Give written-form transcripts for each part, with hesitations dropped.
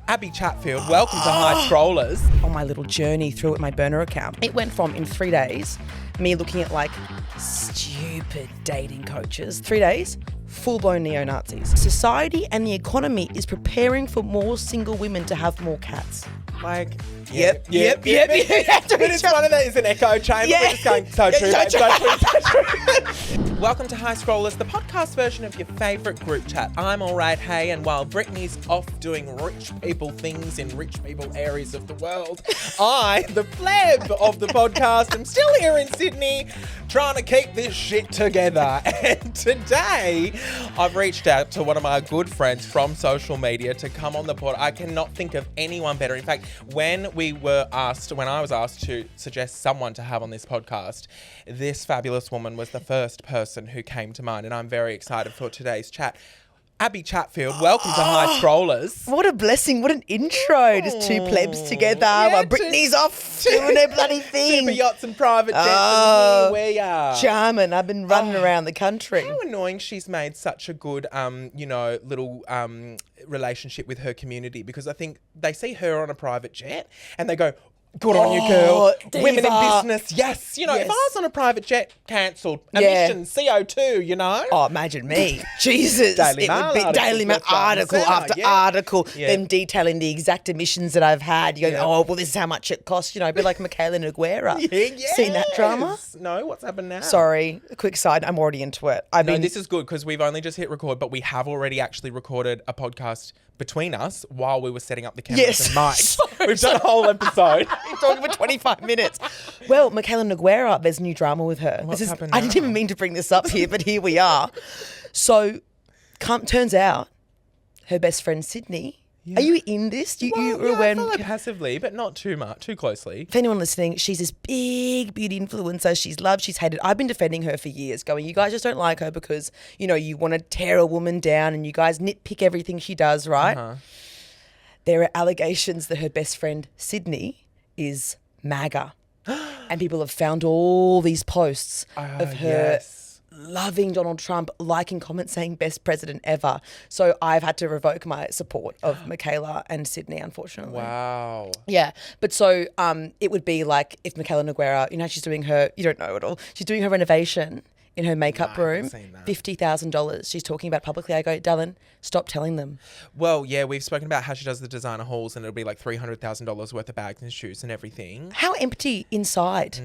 Abbie Chatfield, welcome to High Scrollers. On my little journey through my burner account, it went from, in 3 days, me looking at like stupid dating coaches, 3 days, full-blown neo-Nazis. Society and the economy is preparing for more single women to have more cats. Like, Yep. But it's one of those, it's an echo chamber. Yeah. We're just going, so true, It's so mate, so true, so true. Welcome to High Scrollers, the podcast version of your favourite group chat. I'm alright, hey, and while Brittney's off doing rich people things in rich people areas of the world, I, the pleb of the podcast, am still here in Sydney trying to keep this shit together. And today, I've reached out to one of my good friends from social media to come on the pod. I cannot think of anyone better. In fact, when I was asked to suggest someone to have on this podcast, this fabulous woman was the first person who came to mind, and I'm very excited for today's chat. Abbie Chatfield, welcome to High Scrollers. What a blessing. What an intro. Just two plebs together while Brittney's off doing her bloody thing. Super yachts and private jets, and here we are. Charming. I've been running around the country. How annoying she's made such a good, little relationship with her community, because I think they see her on a private jet and they go, good on you, girl. Diva. Women in business, yes. If I was on a private jet, cancelled. Emissions, CO2, Oh, imagine me. Jesus. Daily Mail It would be Daily Mail article after article, them detailing the exact emissions that I've had. You go, this is how much it costs. A bit like Michaela Noguera. Seen that drama? No, what's happened now? Sorry, a quick side. I'm already into it. This is good because we've only just hit record, but we have already actually recorded a podcast between us while we were setting up the cameras and mics. We've done a whole episode. We're talking for 25 minutes. Well, Michaela Noguera, there's new drama with her. What's happened I now? didn't even mean to bring this up here, but here we are. So, turns out, her best friend Sydney. Are you in this? I follow passively, but not too closely. If anyone listening, she's this big beauty influencer. She's loved, she's hated. I've been defending her for years, going, you guys just don't like her because, you want to tear a woman down and you guys nitpick everything she does, right? Uh-huh. There are allegations that her best friend Sydney is MAGA. And people have found all these posts of her loving Donald Trump, liking comments saying best president ever. So I've had to revoke my support of Michaela and Sydney, unfortunately. Wow. Yeah. But so it would be like if Michaela Noguera, she's doing her, you don't know it all, she's doing her renovation in her makeup room, $50,000. She's talking about it publicly. I go, Dylan, stop telling them. Well, yeah, we've spoken about how she does the designer hauls and it'll be like $300,000 worth of bags and shoes and everything. How empty inside?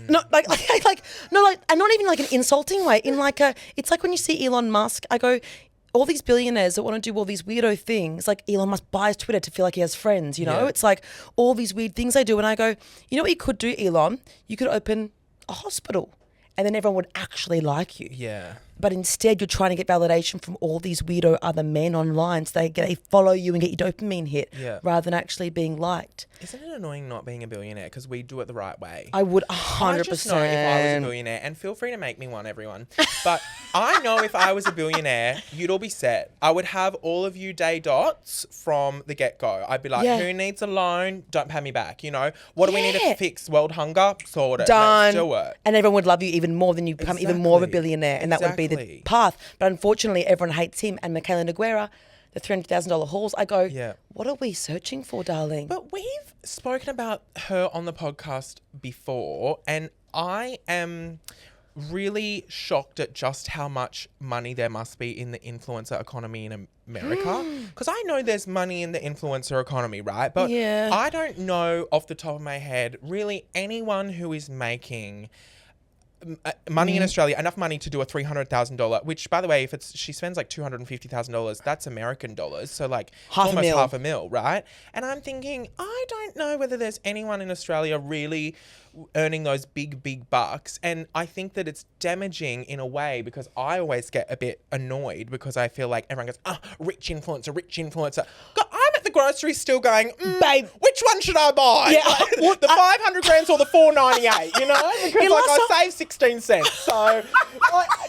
Not and not even like an insulting way. It's like when you see Elon Musk, I go, all these billionaires that want to do all these weirdo things, like Elon Musk buys Twitter to feel like he has friends, It's like all these weird things they do. And I go, you know what you could do, Elon? You could open a hospital. And then everyone would actually like you. Yeah. But instead, you're trying to get validation from all these weirdo other men online, so they follow you and get your dopamine hit, rather than actually being liked. Isn't it annoying not being a billionaire? Because we do it the right way. I would 100%. I just know if I was a billionaire, and feel free to make me one, everyone. But I know if I was a billionaire, you'd all be set. I would have all of you day dots from the get-go. I'd be like, who needs a loan? Don't pay me back, What do we need to fix? World hunger? Sort it. Done. Let's do it. And everyone would love you even more, than you become even more of a billionaire. And that would be the path. But unfortunately, everyone hates him. And Michaela Noguera, the $300,000 hauls, I go, what are we searching for, darling? But we've spoken about her on the podcast before, and I am really shocked at just how much money there must be in the influencer economy in America. Because I know there's money in the influencer economy, right? But I don't know off the top of my head really anyone who is making money in Australia, enough money to do a $300,000, which, by the way, if she spends like $250,000, that's American dollars. So like almost half a mil, right? And I'm thinking, I don't know whether there's anyone in Australia really earning those big bucks. And I think that it's damaging in a way, because I always get a bit annoyed because I feel like everyone goes, rich influencer. God, I'm at the grocery still going, babe, which one should I buy? Yeah, like, the 500 grams or the $4.98, Because I save 16 cents. So,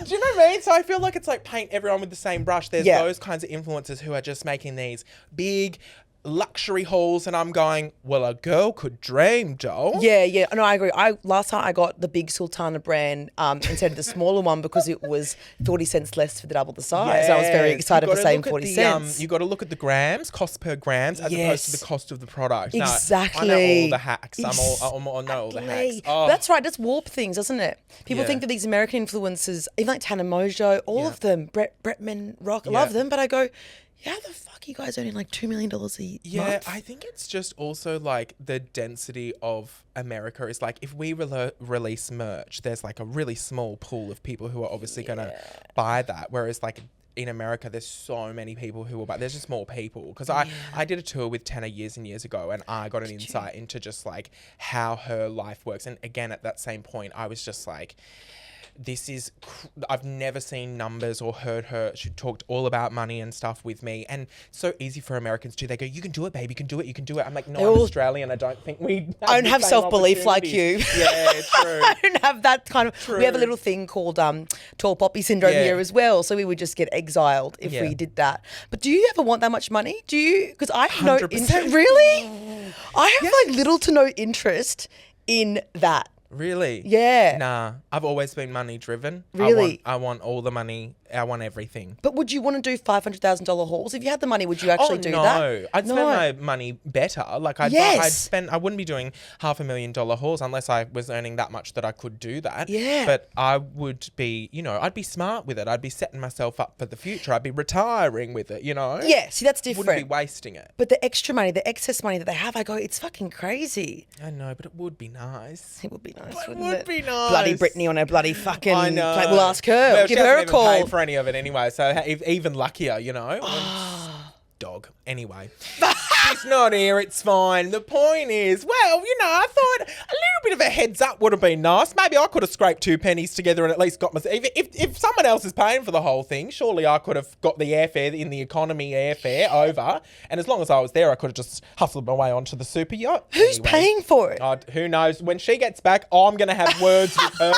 do you know what I mean? So I feel like it's like paint everyone with the same brush. There's those kinds of influencers who are just making these big luxury halls, and I'm going, well, a girl could dream, doll. Yeah. No, I agree. Last time I got the big Sultana brand instead of the smaller one because it was 40 cents less for the double the size. I was very excited for saving 40 cents. You got to look at the grams, cost per grams, as opposed to the cost of the product. Exactly. No, I know all the hacks. I know all the hacks. Oh. That's right. That's warp things, doesn't it? People think that these American influencers, even like Tana Mojo, all of them, Brittney Rock, I love them, but I go, how the fuck are you guys earning like $2 million a month? Yeah, I think it's just also like the density of America is like if we release merch, there's like a really small pool of people who are obviously going to buy that. Whereas like in America, there's so many people who will buy. There's just more people. Because I did a tour with Tana years and years ago, and I got an insight into just like how her life works. And again, at that same point, I was just like, this is, I've never seen numbers or heard her. She talked all about money and stuff with me. And so easy for Americans too. They go, you can do it, babe. You can do it. You can do it. I'm like, no, I'm Australian. I don't think I don't have self-belief like you. Yeah, true. I don't have that kind of, we have a little thing called tall poppy syndrome here as well. So we would just get exiled if we did that. But do you ever want that much money? Do you? Because I have no interest. Really? I have like little to no interest in that. Really? Yeah. Nah, I've always been money driven. Really? I want all the money. I want everything. But would you want to do $500,000 hauls? If you had the money, would you actually do that? No, I'd spend my money better. Like I wouldn't be doing $500,000 hauls unless I was earning that much that I could do that. Yeah. But I would be, I'd be smart with it. I'd be setting myself up for the future. I'd be retiring with it, Yeah, see, that's different. Wouldn't be wasting it. But the extra money, the excess money that they have, I go, it's fucking crazy. I know, but it would be nice. It would be nice, It wouldn't would be nice. Bloody Brittney on her bloody fucking... I know. Like, we'll ask her. Well, give her a call. Pay for any of it anyway, so even luckier, Dog. Anyway, she's not here. It's fine. The point is, I thought a little bit of a heads up would have been nice. Maybe I could have scraped 2 pennies together and at least got myself. If someone else is paying for the whole thing, surely I could have got the airfare in the economy airfare over. And as long as I was there, I could have just hustled my way onto the super yacht. Who's paying for it? Who knows? When she gets back, I'm going to have words with her.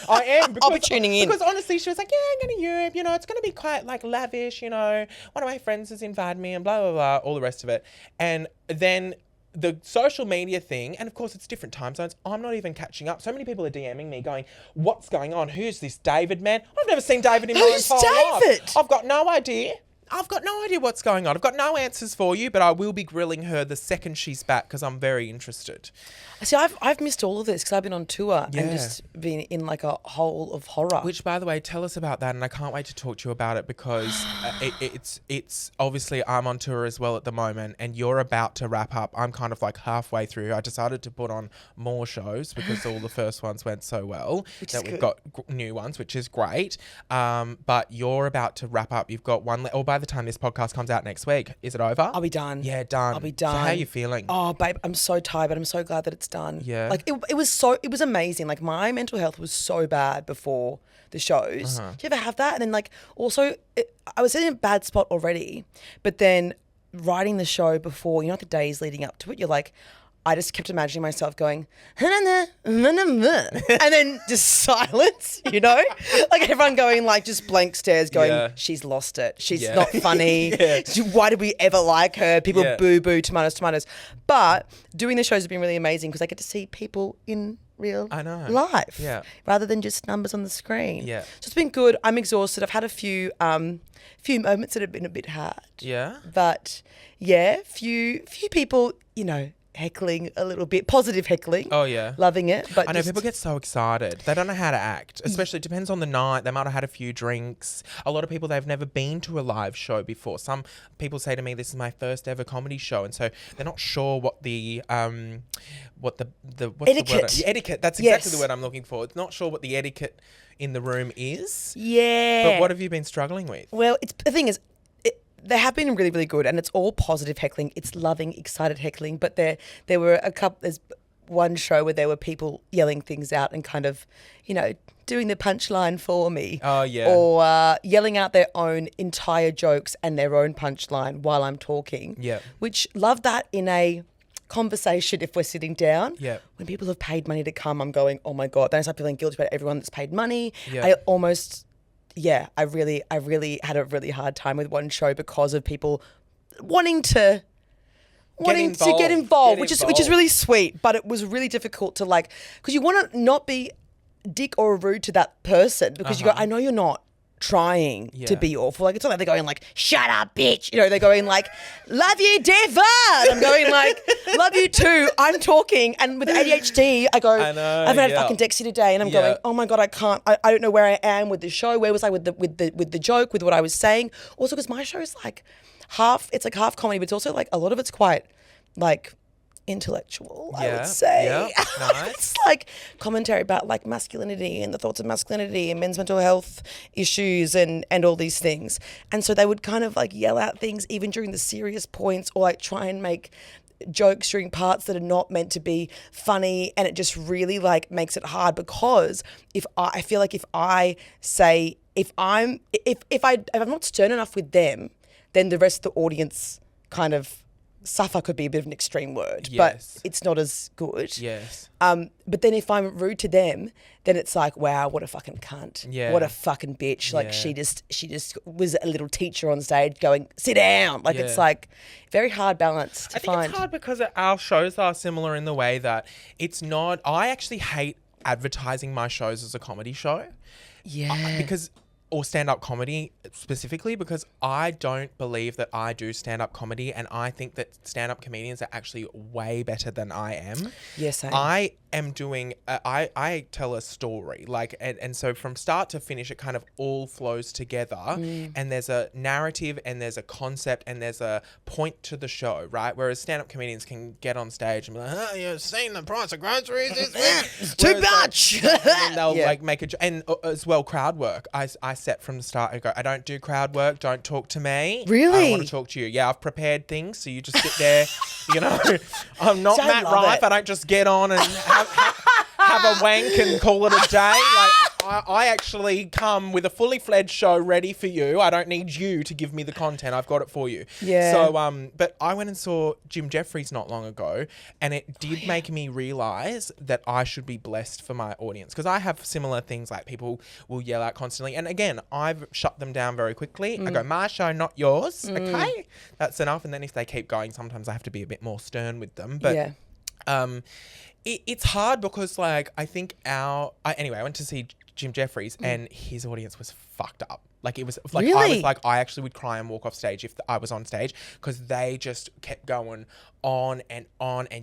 I am. I'll be tuning in. Because honestly, she was like, I'm going to Europe. It's going to be quite like lavish. One of my friends has invited me and blah, blah, blah, all the rest of it. And then the social media thing, and of course it's different time zones, I'm not even catching up. So many people are DMing me going, what's going on? Who's this David man? I've never seen David in my entire life. David? I've got no idea. I've got no idea what's going on. I've got no answers for you, but I will be grilling her the second she's back because I'm very interested. See, I've missed all of this because I've been on tour and just been in like a hole of horror. Which, by the way, tell us about that, and I can't wait to talk to you about it because it's obviously I'm on tour as well at the moment, and you're about to wrap up. I'm kind of like halfway through. I decided to put on more shows because all the first ones went so well that we've got new ones, which is great. But you're about to wrap up. You've got one. By the time this podcast comes out next week, is it over? I'll be done. Yeah, done. I'll be done. So how are you feeling? Oh, babe, I'm so tired, but I'm so glad that it's done. Yeah. Like it was amazing. Like my mental health was so bad before the shows. Do you ever have that? And then like also I was in a bad spot already, but then writing the show before, the days leading up to it, you're like, I just kept imagining myself going, and then just silence, like everyone going like just blank stares going, she's lost it. She's not funny. Why did we ever like her? People boo, tomatoes. But doing the shows has been really amazing because I get to see people in real life rather than just numbers on the screen. Yeah. So it's been good. I'm exhausted. I've had a few moments that have been a bit hard. Yeah. But few people, heckling a little bit, positive heckling. Oh yeah, loving it. But I know people get so excited; they don't know how to act. Especially, it depends on the night. They might have had a few drinks. A lot of people, they've never been to a live show before. Some people say to me, "This is my first ever comedy show," and so they're not sure what the what's etiquette. The word? Etiquette. That's exactly the word I'm looking for. It's not sure what the etiquette in the room is. Yeah. But what have you been struggling with? Well, the thing is, they have been really, really good, and it's all positive heckling. It's loving, excited heckling. But there were a couple. There's one show where there were people yelling things out and kind of, doing the punchline for me. Oh yeah. Or yelling out their own entire jokes and their own punchline while I'm talking. Yeah. Which love that in a conversation if we're sitting down. Yeah. When people have paid money to come, I'm going, oh my God. Then I start feeling guilty about everyone that's paid money. Yeah. I really had a really hard time with one show because of people wanting to wanting to get involved, which is really sweet, but it was really difficult to like, because you want to not be dick or rude to that person because you go, I know you're not trying to be awful. Like, it's not like they're going like, shut up, bitch. You know, they're going like, love you, Devon. I'm going like, love you too. I'm talking. And with ADHD, I go, I haven't had fucking Dexy today. And I'm going, oh my God, I can't. I don't know where I am with the show. Where was I with the joke, with what I was saying? Also, because my show is like half comedy, but it's also like a lot of it's quite like intellectual, I would say. Yeah, nice. It's like commentary about like masculinity and the thoughts of masculinity and men's mental health issues and all these things. And so they would kind of like yell out things even during the serious points, or like try and make jokes during parts that are not meant to be funny, and it just really like makes it hard because I feel like if I'm not stern enough with them, then the rest of the audience kind of suffer could be a bit of an extreme word, but it's not as good. Yes. But then if I'm rude to them, then it's like, wow, what a fucking cunt. Yeah. What a fucking bitch. Like she just was a little teacher on stage going, sit down. Like it's like very hard balance to find. I think it's hard because our shows are similar in the way that it's not, I actually hate advertising my shows as a comedy show. Yeah. Or stand-up comedy specifically, because I don't believe that I do stand-up comedy, and I think that stand-up comedians are actually way better than I am. Yes, I am doing, I tell a story, like, and so from start to finish, it kind of all flows together, and there's a narrative, and there's a concept, and there's a point to the show, right? Whereas stand-up comedians can get on stage and be like, oh, you've seen the price of groceries this week? It's too much. And they'll like make and as well, crowd work. I set from the start, I go, I don't do crowd work, don't talk to me. Really? I don't want to talk to you. Yeah, I've prepared things, so you just sit there, you know. I'm not Matt Rife. I don't just get on and have a wank and call it a day. Like, I actually come with a fully fledged show ready for you. I don't need you to give me the content. I've got it for you. Yeah. So, but I went and saw Jim Jeffries not long ago, and it did make me realise that I should be blessed for my audience, because I have similar things, like people will yell out constantly. And again, I've shut them down very quickly. I go, my show, not yours. Okay, that's enough. And then if they keep going, sometimes I have to be a bit more stern with them. But it's hard because, like, I think anyway, I went to see Jim Jeffries and his audience was fucked up. Like, it was like, really? I was like, I actually would cry and walk off stage if I was on stage, because they just kept going on and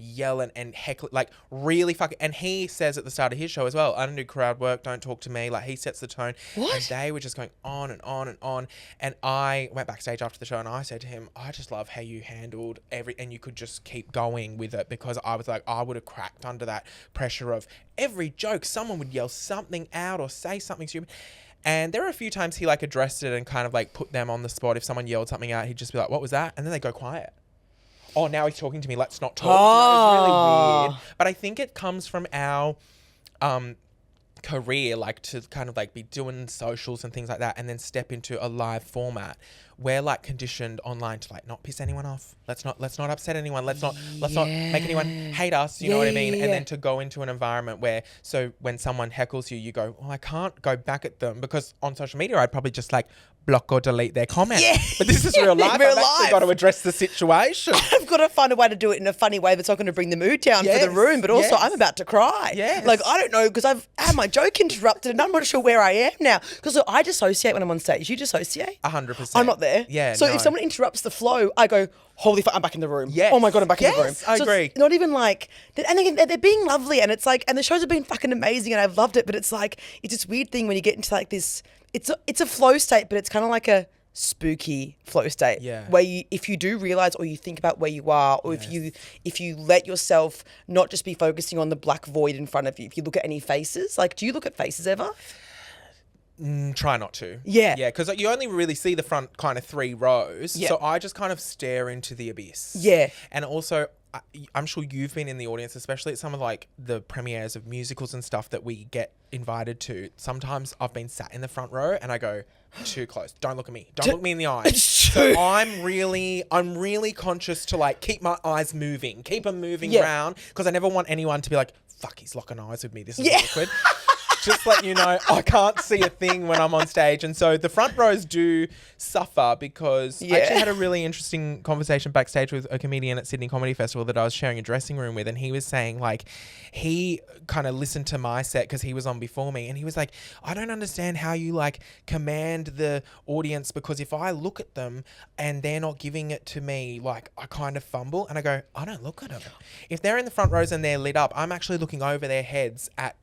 yelling and heckling, like really fucking. And he says at the start of his show as well, I don't do crowd work, don't talk to me. Like, he sets the tone. What? And they were just going on and on and on. And I went backstage after the show and I said to him, I just love how you handled and you could just keep going with it, because I was like, I would have cracked under that pressure of every joke, someone would yell something out or say something stupid. And there were a few times he like addressed it and kind of like put them on the spot. If someone yelled something out, he'd just be like, what was that? And then they go quiet. Oh, now he's talking to me. Let's not talk. Oh. It was really weird. But I think it comes from our career, like to kind of like be doing socials and things like that, and then step into a live format. We're like conditioned online to like not piss anyone off. Let's not upset anyone. Let's not make anyone hate us. You know what I mean? And then to go into an environment where, so when someone heckles you, you go, well, I can't go back at them, because on social media I'd probably just like block or delete their comment. Yeah. But this is real life. I've actually got to address the situation. I've got to find a way to do it in a funny way that's not going to bring the mood down for the room, but also I'm about to cry. Yes. Like, I don't know, because I've had my joke interrupted and I'm not sure where I am now. Because I dissociate when I'm on stage. You dissociate? 100%. I'm not there. Yeah. So if someone interrupts the flow, I go, holy fuck, I'm back in the room. Yes. Oh my God, I'm back in the room. I agree. It's not even like, and again, they're being lovely, and it's like, and the shows have been fucking amazing and I've loved it, but it's like, it's this weird thing when you get into like this, it's a flow state, but it's kind of like a spooky flow state where if you do realize, or you think about where you are, or if you let yourself not just be focusing on the black void in front of you, if you look at any faces, like, do you look at faces ever? Try not to. Yeah. Yeah, because you only really see the front kind of 3 rows. Yeah. So I just kind of stare into the abyss. Yeah. And also, I'm sure you've been in the audience, especially at some of like the premieres of musicals and stuff that we get invited to. Sometimes I've been sat in the front row and I go, too close. Don't look at me. Don't look me in the eyes. So I'm really conscious to like keep my eyes moving, keep them moving around, because I never want anyone to be like, fuck, he's locking eyes with me. This is awkward. just let you know, I can't see a thing when I'm on stage. And so the front rows do suffer because I actually had a really interesting conversation backstage with a comedian at Sydney Comedy Festival that I was sharing a dressing room with. And he was saying, like, he kind of listened to my set because he was on before me. And he was like, I don't understand how you, like, command the audience, because if I look at them and they're not giving it to me, like, I kind of fumble. And I go, I don't look at them. If they're in the front rows and they're lit up, I'm actually looking over their heads at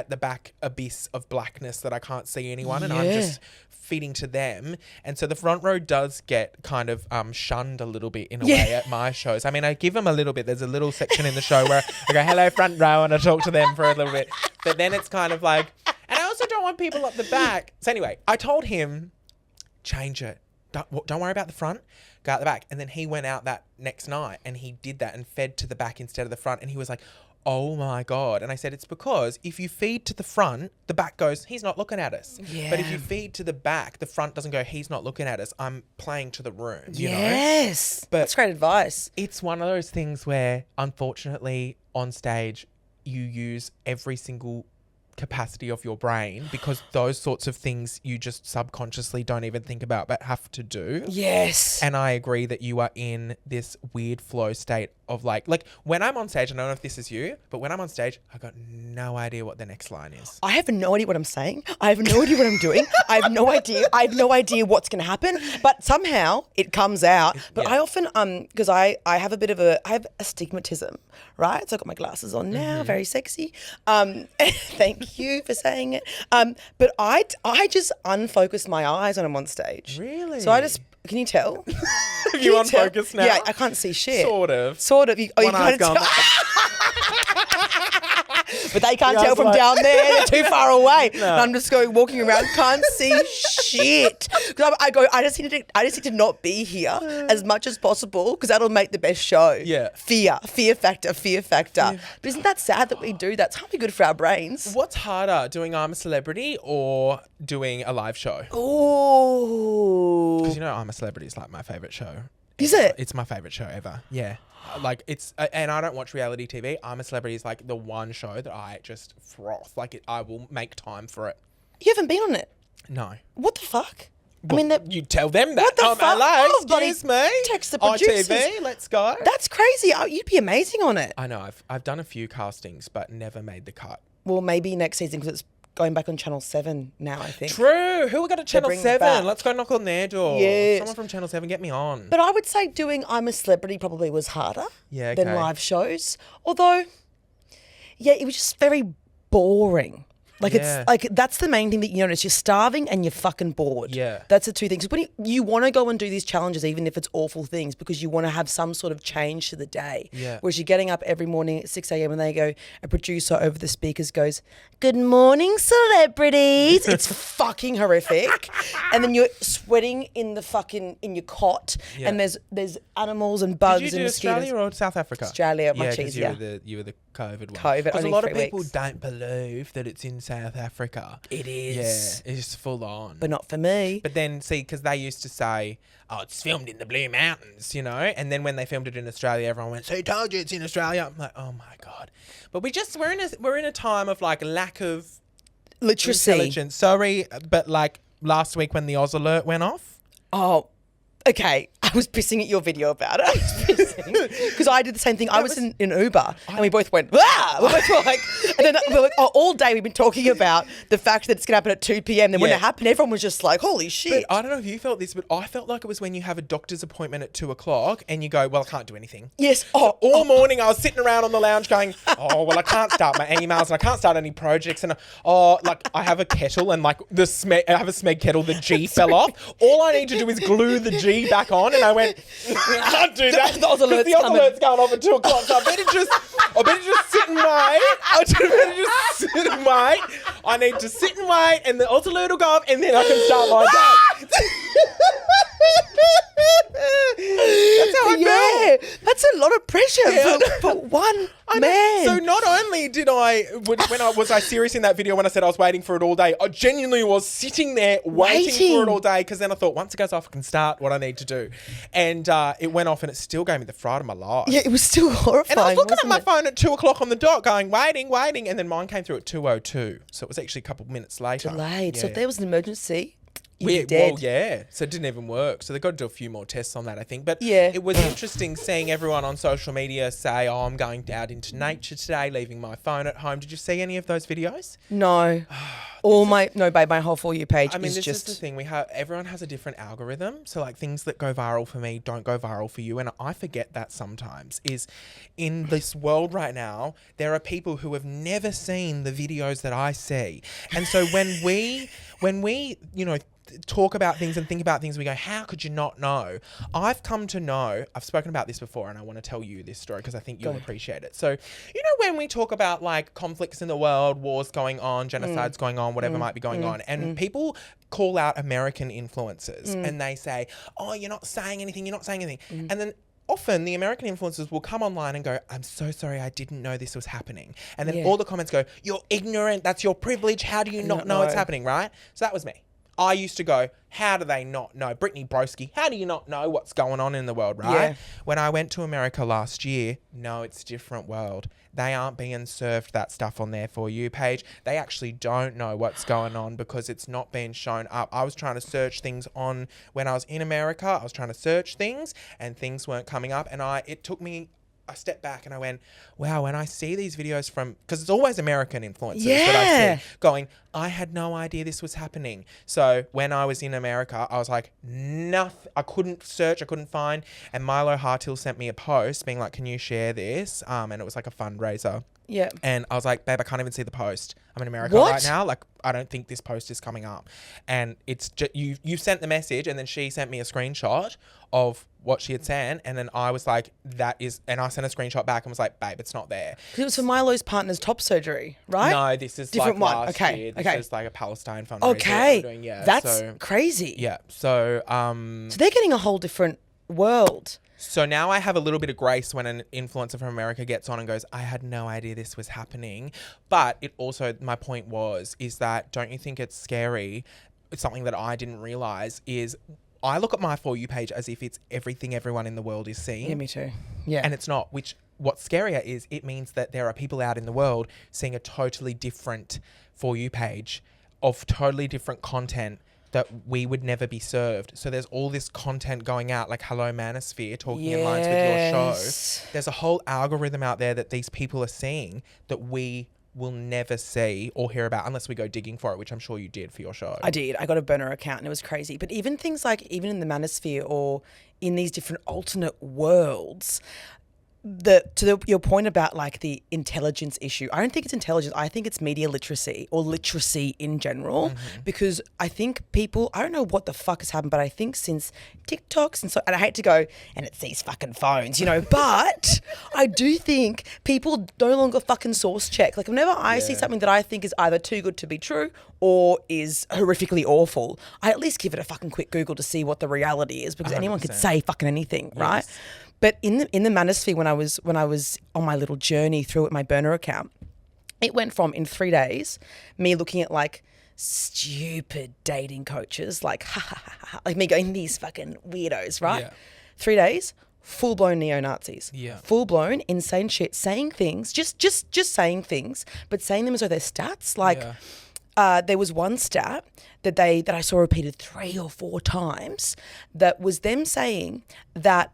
the back abyss of blackness that I can't see anyone, and I'm just feeding to them. And so the front row does get kind of shunned a little bit in a way at my shows. I mean, I give them a little bit. There's a little section in the show where I go, hello, front row, and I talk to them for a little bit. But then it's kind of like, and I also don't want people up the back. So anyway, I told him, change it. Don't worry about the front. Go out the back. And then he went out that next night and he did that and fed to the back instead of the front. And he was like, oh my God. And I said, it's because if you feed to the front, the back goes, he's not looking at us. Yeah. But if you feed to the back, the front doesn't go, he's not looking at us. I'm playing to the room. You know? But that's great advice. It's one of those things where, unfortunately, on stage, you use every single capacity of your brain, because those sorts of things you just subconsciously don't even think about but have to do. Yes. And I agree that you are in this weird flow state of like when I'm on stage, I don't know if this is you, but when I'm on stage, I got no idea what the next line is. I have no idea what I'm saying. I have no idea what I'm doing. I have no idea. I have no idea what's going to happen, but somehow it comes out. But I often, because I have I have astigmatism, right? So I've got my glasses on now, very sexy. Thank you for saying it. But I just unfocus my eyes when I'm on stage. Really? So I just, can you tell? Are you on focus now? Yeah, I can't see shit. Sort of. You can't tell. But they can't tell from down there. They're too far away. No. And I'm just walking around, can't see shit. Because I just need to not be here as much as possible, because that'll make the best show. Yeah. Fear factor. But isn't that sad that we do that? It's probably good for our brains. What's harder, doing I'm a Celebrity or doing a live show? Oh. Because I'm a Celebrity is like my favourite show. Is it? It's my favourite show ever. Yeah. Like it's, and I don't watch reality TV. I'm a Celebrity is like the one show that I just froth. Like I will make time for it. You haven't been on it? No. What the fuck? Well, I mean, you tell them that. What the fuck? LA, excuse me. Text the producers. ITV, let's go. That's crazy. You'd be amazing on it. I know. I've done a few castings, but never made the cut. Well, maybe next season, because it's going back on Channel 7 now, I think. True. Who we got at Channel 7? Let's go knock on their door. Yes. Someone from Channel 7, get me on. But I would say doing I'm a Celebrity probably was harder than live shows. Although, it was just very boring. Like it's like that's the main thing that you notice. You're starving and you're fucking bored. Yeah. That's the two things. When you want to go and do these challenges, even if it's awful things, because you want to have some sort of change to the day. Yeah. Whereas you're getting up every morning at 6 a.m. and a producer over the speakers goes, "Good morning, celebrities." It's fucking horrific. And then you're sweating in your cot, and there's animals and bugs. Did you do and mosquitoes. Australia or South Africa? Australia, much easier. You were the COVID one. COVID, because a only lot of 3 people weeks. don't believe that it's in South Africa. It is. Yeah, it's full on. But not for me. But then, see, because they used to say, oh, it's filmed in the Blue Mountains, And then when they filmed it in Australia, everyone went, so who told you it's in Australia? I'm like, oh my God. But we're in a time of like lack of literacy. Intelligence. Sorry, but like last week when the Oz alert went off. Oh, okay. I was pissing at your video about it. I was pissing because I did the same thing. I was in Uber and we both went, "Wah!" We both were like, and then we're like, all day we've been talking about the fact that it's going to happen at 2 p.m. Then when it happened, everyone was just like, holy shit. But I don't know if you felt this, but I felt like it was when you have a doctor's appointment at 2 o'clock and you go, well, I can't do anything. Yes. All morning I was sitting around on the lounge going, oh, well, I can't start my emails and I can't start any projects. And like I have a kettle and like I have a Smeg kettle, the G fell off. All I need to do is glue the G back on. And I went, I can't do that. The Oz alert's going off at 2 o'clock. So I better just sit and wait. I need to sit and wait and the Oz alert will go off and then I can start my day. That's how I felt. That's a lot of pressure for one man. So not only did was I serious in that video when I said I was waiting for it all day, I genuinely was sitting there waiting for it all day, because then I thought once it goes off I can start what I need to do. And it went off and it still gave me the fright of my life. Yeah, it was still horrifying. And I was looking at my phone at 2 o'clock on the dot going, waiting. And then mine came through at 2:02. So it was actually a couple of minutes later. Delayed. Yeah. So if there was an emergency, you'd be dead. Well, yeah. So it didn't even work. So they've got to do a few more tests on that, I think. But Yeah. it was interesting seeing everyone on social media say, oh, I'm going out into nature today, leaving my phone at home. Did you see any of those videos? No. Babe, my whole For You page This is is the thing. Everyone has a different algorithm. So like things that go viral for me don't go viral for you. And I forget that sometimes is in this world right now, there are people who have never seen the videos that I see. And so when we, talk about things and think about things, we go, how could you not know? I've come to know, I've spoken about this before, and I want to tell you this story because I think you'll appreciate it. So, when we talk about like conflicts in the world, wars going on, genocides going on, whatever might be going on, and people call out American influencers and they say, oh, you're not saying anything. And then often the American influencers will come online and go, I'm so sorry, I didn't know this was happening. And then all the comments go, you're ignorant, that's your privilege, how do you not know it's happening, right? So that was me. I used to go, how do they not know? Brittney Broski, how do you not know what's going on in the world, right? Yeah. When I went to America last year, no, it's a different world. They aren't being served that stuff on their For You page. They actually don't know what's going on because it's not being shown up. I was trying to search things on when I was in America. I was trying to search things and things weren't coming up. And it took me a step back and I went, wow, when I see these videos because it's always American influencers that I see going, I had no idea this was happening. So when I was in America, I was like, nothing. I couldn't search, I couldn't find. And Milo Hartill sent me a post being like, can you share this? And it was like a fundraiser. Yeah. And I was like, babe, I can't even see the post. I'm in America right now. Like, I don't think this post is coming up. And it's just, you sent the message and then she sent me a screenshot of what she had sent. And then I was like, and I sent a screenshot back and was like, babe, it's not there. Because it was for Milo's partner's top surgery, right? No, this is different like one. last year. This is like a Palestine fundraiser. Okay. Doing, That's crazy. Yeah. So they're getting a whole different world. So now I have a little bit of grace when an influencer from America gets on and goes, I had no idea this was happening. But it also, my point is that don't you think it's scary? It's something that I didn't realize is I look at my For You page as if it's everything everyone in the world is seeing. Yeah, me too. Yeah. And it's not, what's scarier is it means that there are people out in the world seeing a totally different For You page of totally different content that we would never be served. So there's all this content going out, like Hello Manosphere, talking in lines with your show. There's a whole algorithm out there that these people are seeing that we will never see or hear about unless we go digging for it, which I'm sure you did for your show. I did. I got a burner account and it was crazy. But even things like, even in the manosphere or in these different alternate worlds, your point about like the intelligence issue, I don't think it's intelligence. I think it's media literacy or literacy in general, because I think people, I don't know what the fuck has happened, but I think since TikToks and I hate to go, and it's these fucking phones, but I do think people no longer fucking source check. Like whenever I see something that I think is either too good to be true or is horrifically awful, I at least give it a fucking quick Google to see what the reality is, because 100%. Anyone could say fucking anything, right? But in the manosphere, when I was on my little journey through it, my burner account, it went from in 3 days, me looking at like stupid dating coaches, like like me going, these fucking weirdos, right? Yeah. 3 days, full blown neo-Nazis, full blown insane shit, saying things, just saying things, but saying them as though they're stats. Like there was one stat that I saw repeated 3 or 4 times that was them saying that.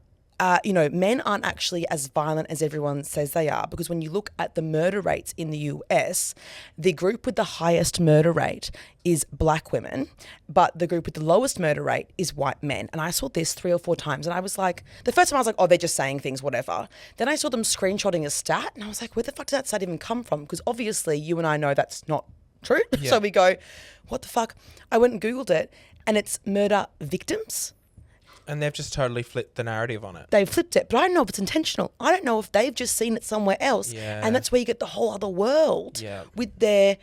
Men aren't actually as violent as everyone says they are, because when you look at the murder rates in the US, the group with the highest murder rate is black women, but the group with the lowest murder rate is white men. And I saw this 3 or 4 times and I was like, the first time I was like, oh, they're just saying things, whatever. Then I saw them screenshotting a stat and I was like, where the fuck did that stat even come from? Because obviously you and I know that's not true. Yeah. So we go, what the fuck? I went and Googled it and it's murder victims. And they've just totally flipped the narrative on it. They've flipped it, but I don't know if it's intentional. I don't know if they've just seen it somewhere else. Yeah. And that's where you get the whole other world Yeah. with their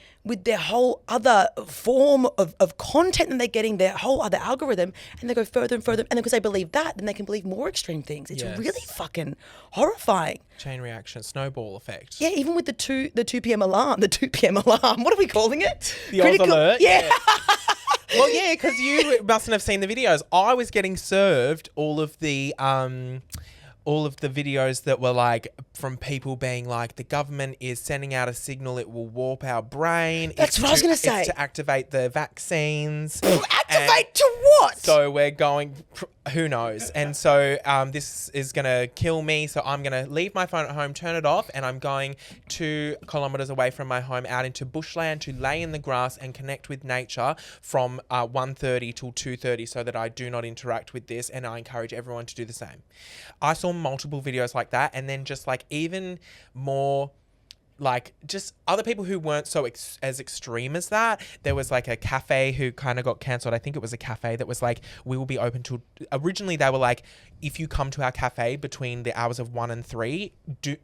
whole other form of content that they're getting, their whole other algorithm, and they go further and further. And then because they believe that, then they can believe more extreme things. It's Yes. really fucking horrifying. Chain reaction, snowball effect. Yeah, even with the 2 p.m. alarm. The 2 p.m. alarm. What are we calling it? The Oz alert. Yeah. Well, yeah, because you mustn't have seen the videos. I was getting served all of the videos that were like from people being like, the government is sending out a signal, it will warp our brain. That's what I was going to say. It's to activate the vaccines. Activate to what? So we're going, who knows? And so this is going to kill me. So I'm going to leave my phone at home, turn it off, and I'm going 2 kilometres away from my home out into bushland to lay in the grass and connect with nature from 1:30 till 2:30 so that I do not interact with this, and I encourage everyone to do the same. I saw multiple videos like that, and then just like even more like just other people who weren't so as extreme as that. There was like a cafe who kind of got cancelled. I think it was a cafe that was like, we will be open to, originally they were like, if you come to our cafe between the hours of 1 and 3,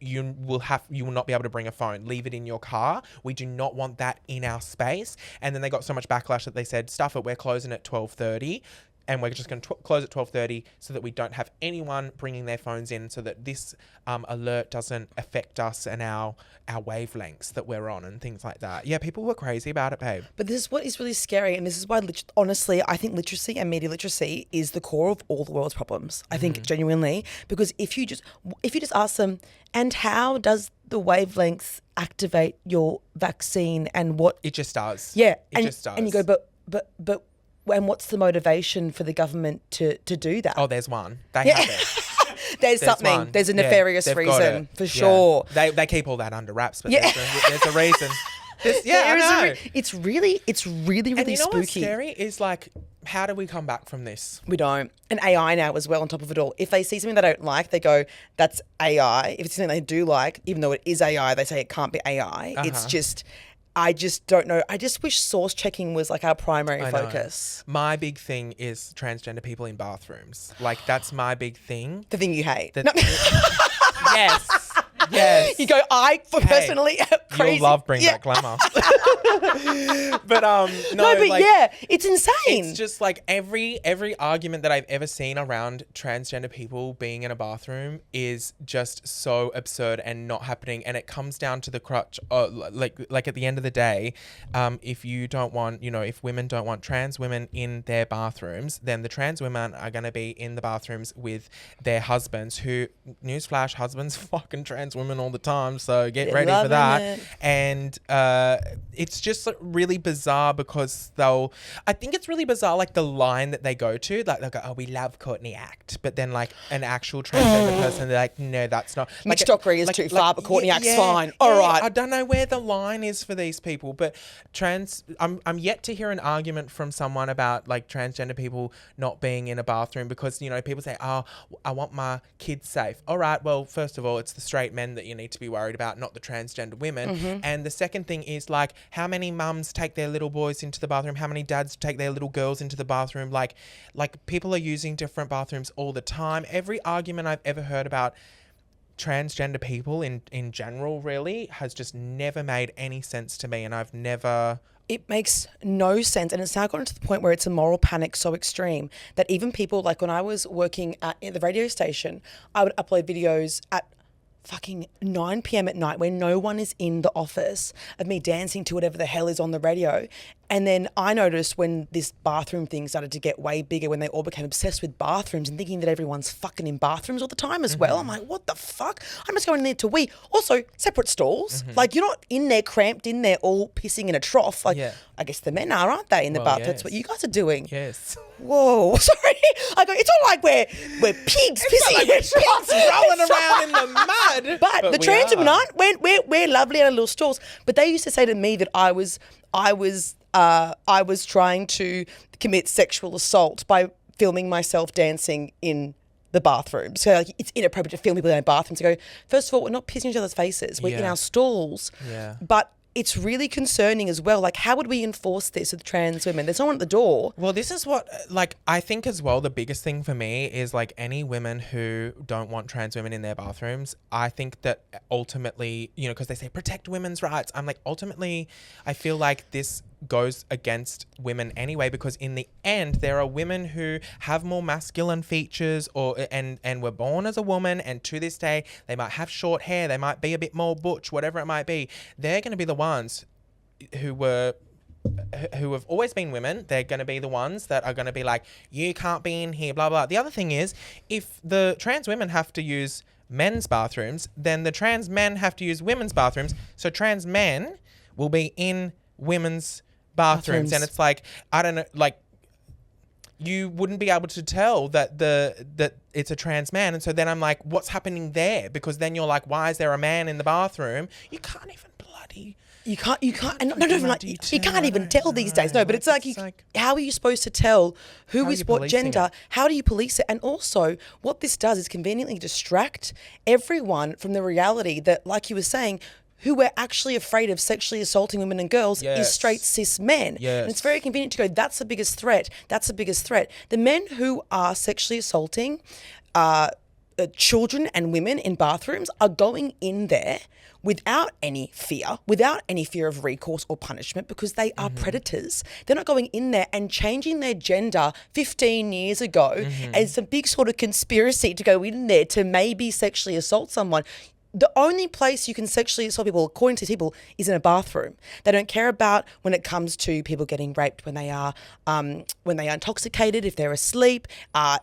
you will not be able to bring a phone. Leave it in your car. We do not want that in our space. And then they got so much backlash that they said, stuff it, we're closing at 12:30. And we're just going to close at 12:30 so that we don't have anyone bringing their phones in, so that this alert doesn't affect us and our wavelengths that we're on and things like that. Yeah, people were crazy about it, babe. But this is what is really scary, and this is why, honestly, I think literacy and media literacy is the core of all the world's problems. I think genuinely, because if you just ask them, and how does the wavelengths activate your vaccine, and what It just does. Yeah, It just does. And you go, but. And what's the motivation for the government to do that? Oh, there's one. They have it. There's something. One. There's a nefarious they've got reason it. for sure. They keep all that under wraps, but Yeah. there's a reason. I know. It's really And you know spooky. what's scary is like, how do we come back from this? We don't. And AI now as well on top of it all. If they see something they don't like, they go, that's AI. If it's something they do like, even though it is AI, they say it can't be AI. It's just... I just don't know. I just wish source checking was like our primary focus. My big thing is transgender people in bathrooms. Like, that's my big thing. The thing you hate. Yes. Yes. You go, personally crazy. You'll love bringing that glamour. But it's insane. It's just like every argument that I've ever seen around transgender people being in a bathroom is just so absurd and not happening. And it comes down to the crutch, like at the end of the day, if you don't want, if women don't want trans women in their bathrooms, then the trans women are going to be in the bathrooms with their husbands who, newsflash, husbands fucking trans women all the time, so get ready for that. It. And it's just really bizarre because I think it's really bizarre, like the line that they go to, like they'll go, oh, we love Courtney Act, but then like an actual transgender person, they're like, no, that's not. Mitch Dockery is too far, but Courtney Act's fine. All right. I don't know where the line is for these people, but I'm yet to hear an argument from someone about like transgender people not being in a bathroom because, people say, oh, I want my kids safe. All right, well, first of all, it's the straight men that you need to be worried about, not the transgender women. And the second thing is like, how many mums take their little boys into the bathroom? How many dads take their little girls into the bathroom? Like people are using different bathrooms all the time. Every argument I've ever heard about transgender people in general really has just never made any sense to me, and I've never... It makes no sense. And it's now gotten to the point where it's a moral panic so extreme that even people, like when I was working at the radio station, I would upload videos at fucking 9 p.m. at night when no one is in the office of me dancing to whatever the hell is on the radio. And then I noticed when this bathroom thing started to get way bigger, when they all became obsessed with bathrooms and thinking that everyone's fucking in bathrooms all the time as well. I'm like, what the fuck? I'm just going in there to wee. Also, separate stalls. Like, you're not in there cramped in there all pissing in a trough. Like, I guess the men are, aren't they, in the bath? Yes. That's what you guys are doing. Yes. Whoa, sorry. I go, it's not like we're pigs pissing in pigs rolling around in the mud. But the trans women aren't. We're lovely in our little stalls. But they used to say to me that I was trying to commit sexual assault by filming myself dancing in the bathroom. So like, it's inappropriate to film people in their bathrooms. I go, first of all, we're not pissing each other's faces. We're in our stalls. Yeah. But it's really concerning as well. Like, how would we enforce this with trans women? There's no one at the door. Well, this is what, like, I think as well, the biggest thing for me is, like, any women who don't want trans women in their bathrooms, I think that ultimately, you know, because they say protect women's rights. I'm like, ultimately, I feel like this goes against women anyway, because in the end, there are women who have more masculine features and were born as a woman, and to this day, they might have short hair, they might be a bit more butch, whatever it might be. They're going to be the ones who have always been women. They're going to be the ones that are going to be like, you can't be in here, blah, blah. The other thing is, if the trans women have to use men's bathrooms, then the trans men have to use women's bathrooms. So trans men will be in women's bathrooms. And it's like, I don't know, like, you wouldn't be able to tell that it's a trans man. And so then I'm like, what's happening there? Because then you're like, why is there a man in the bathroom? You can't even bloody... You can't even tell these days. No, but it's like, how are you supposed to tell who is what gender? How do you police it? And also, what this does is conveniently distract everyone from the reality that, like you were saying, who we're actually afraid of sexually assaulting women and girls is straight cis men. Yes. And it's very convenient to go, that's the biggest threat. That's the biggest threat. The men who are sexually assaulting children and women in bathrooms are going in there without any fear of recourse or punishment, because they are predators. They're not going in there and changing their gender 15 years ago as some big sort of conspiracy to go in there to maybe sexually assault someone. The only place you can sexually assault people, according to people, is in a bathroom. They don't care about when it comes to people getting raped when they are intoxicated, if they're asleep,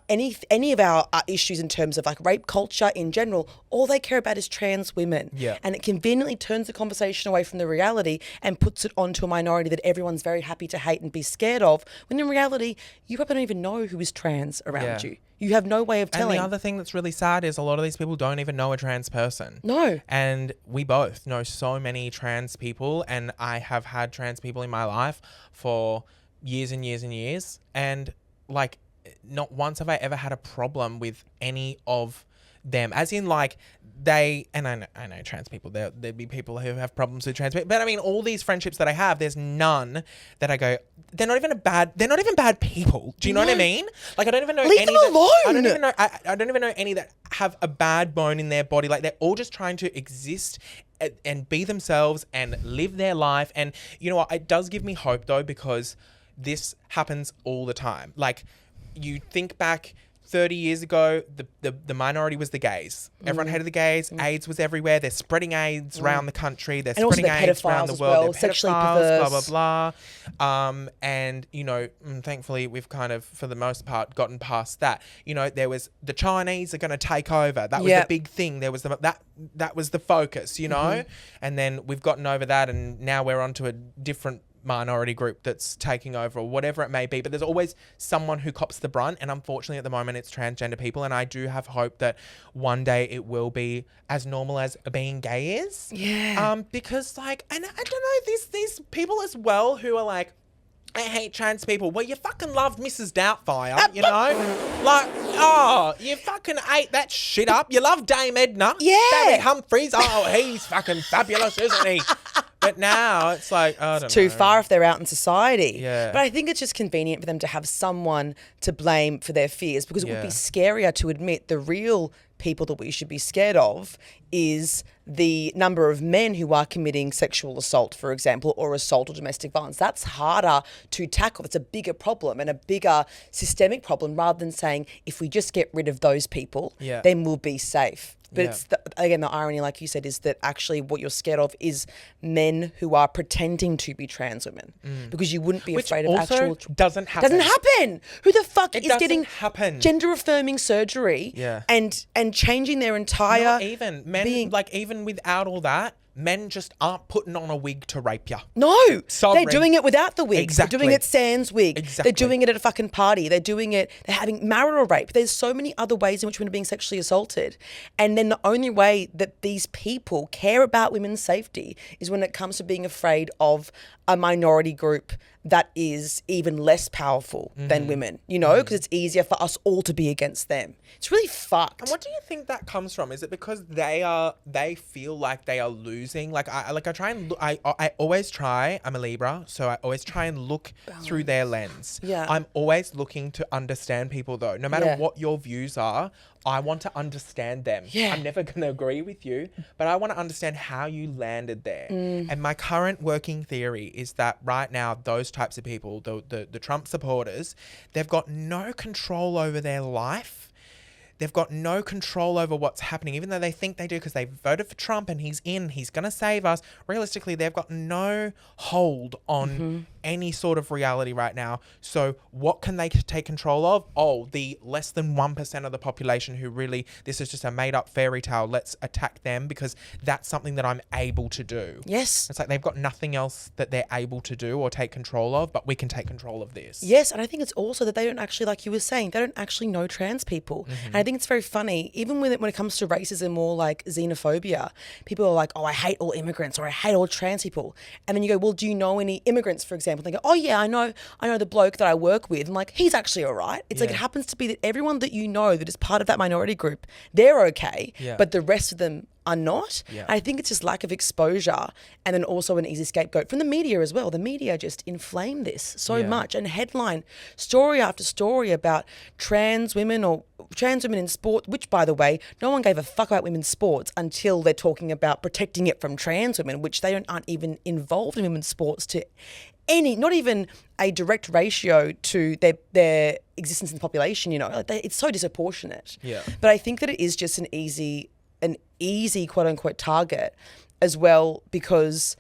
any of our issues in terms of like rape culture in general. All they care about is trans women. Yeah. And it conveniently turns the conversation away from the reality and puts it onto a minority that everyone's very happy to hate and be scared of, when in reality, you probably don't even know who is trans around you. You have no way of telling. And the other thing that's really sad is a lot of these people don't even know a trans person. No. And we both know so many trans people, and I have had trans people in my life for years and years and years. And like, not once have I ever had a problem with any of them, as in like and I know trans people, there'd be people who have problems with trans people, but I mean, all these friendships that I have, there's none that I go, they're not even bad people. Do you know what I mean? Like, I don't even know Leave any them alone. I don't even know any that have a bad bone in their body. Like, they're all just trying to exist and be themselves and live their life. And you know what? It does give me hope though, because this happens all the time. Like, you think back 30 years ago, the minority was the gays. Everyone hated the gays. AIDS was everywhere. They're spreading AIDS around the country. They're spreading AIDS around the world. They're sexually pedophiles, perverse. blah, blah, blah. And, you know, thankfully, we've kind of, for the most part, gotten past that. You know, there was the Chinese are going to take over. That was the big thing. There was that was the focus, you know? And then we've gotten over that, and now we're onto a different minority group that's taking over, or whatever it may be, but there's always someone who cops the brunt, and unfortunately at the moment it's transgender people. And I do have hope that one day it will be as normal as being gay is. Because like, and I don't know, these people as well who are like, I hate trans people. Well, you fucking loved Mrs. Doubtfire, you know? Like, oh, you fucking ate that shit up. You love Dame Edna. Barry Humphries. Oh, he's fucking fabulous, isn't he? But now it's like, I don't know. Too far if they're out in society. Yeah. But I think it's just convenient for them to have someone to blame for their fears, because it would be scarier to admit the real people that we should be scared of is the number of men who are committing sexual assault, for example, or assault or domestic violence. That's harder to tackle. It's a bigger problem and a bigger systemic problem, rather than saying, if we just get rid of those people, then we'll be safe. But it's again, the irony, like you said, is that actually what you're scared of is men who are pretending to be trans women, because you wouldn't be afraid of actual. Doesn't happen. Doesn't happen. Who the fuck is getting gender affirming surgery? And changing their entire. Not even men, like, even without all that, men just aren't putting on a wig to rape you. No. They're doing it without the wig. Exactly. They're doing it sans wig. Exactly. They're doing it at a fucking party. They're having marital rape. There's so many other ways in which women are being sexually assaulted. And then the only way that these people care about women's safety is when it comes to being afraid of a minority group that is even less powerful than women, you know, because it's easier for us all to be against them. It's really fucked. And what do you think that comes from? Is it because they feel like they are losing confusing. Like I try and look, I always try. I'm a Libra, so I always try and look through their lens. Yeah. I'm always looking to understand people though. No matter what your views are, I want to understand them. Yeah. I'm never going to agree with you, but I want to understand how you landed there. And my current working theory is that right now, those types of people, the Trump supporters, they've got no control over their life. They've got no control over what's happening, even though they think they do because they voted for Trump and he's going to save us. Realistically, they've got no hold on any sort of reality right now. So what can they take control of? Oh, the less than 1% of the population who really, this is just a made up fairy tale. Let's attack them because that's something that I'm able to do. Yes. It's like they've got nothing else that they're able to do or take control of, but we can take control of this. Yes, and I think it's also that they don't actually, like you were saying, they don't actually know trans people. And I think it's very funny, even when it comes to racism or like xenophobia, people are like, oh, I hate all immigrants or I hate all trans people. And then you go, well, do you know any immigrants, for example? And they go, oh yeah, I know the bloke that I work with. I'm like, he's actually all right. It's like, it happens to be that everyone that you know that is part of that minority group, they're okay, but the rest of them are not. Yeah. I think it's just lack of exposure and then also an easy scapegoat from the media as well. The media just inflame this so much, and headline story after story about trans women in sport, which by the way, no one gave a fuck about women's sports until they're talking about protecting it from trans women, which they aren't even involved in women's sports to any, not even a direct ratio to their existence in the population, you know. Like it's so disproportionate. Yeah. But I think that it is just an easy quote unquote target as well, because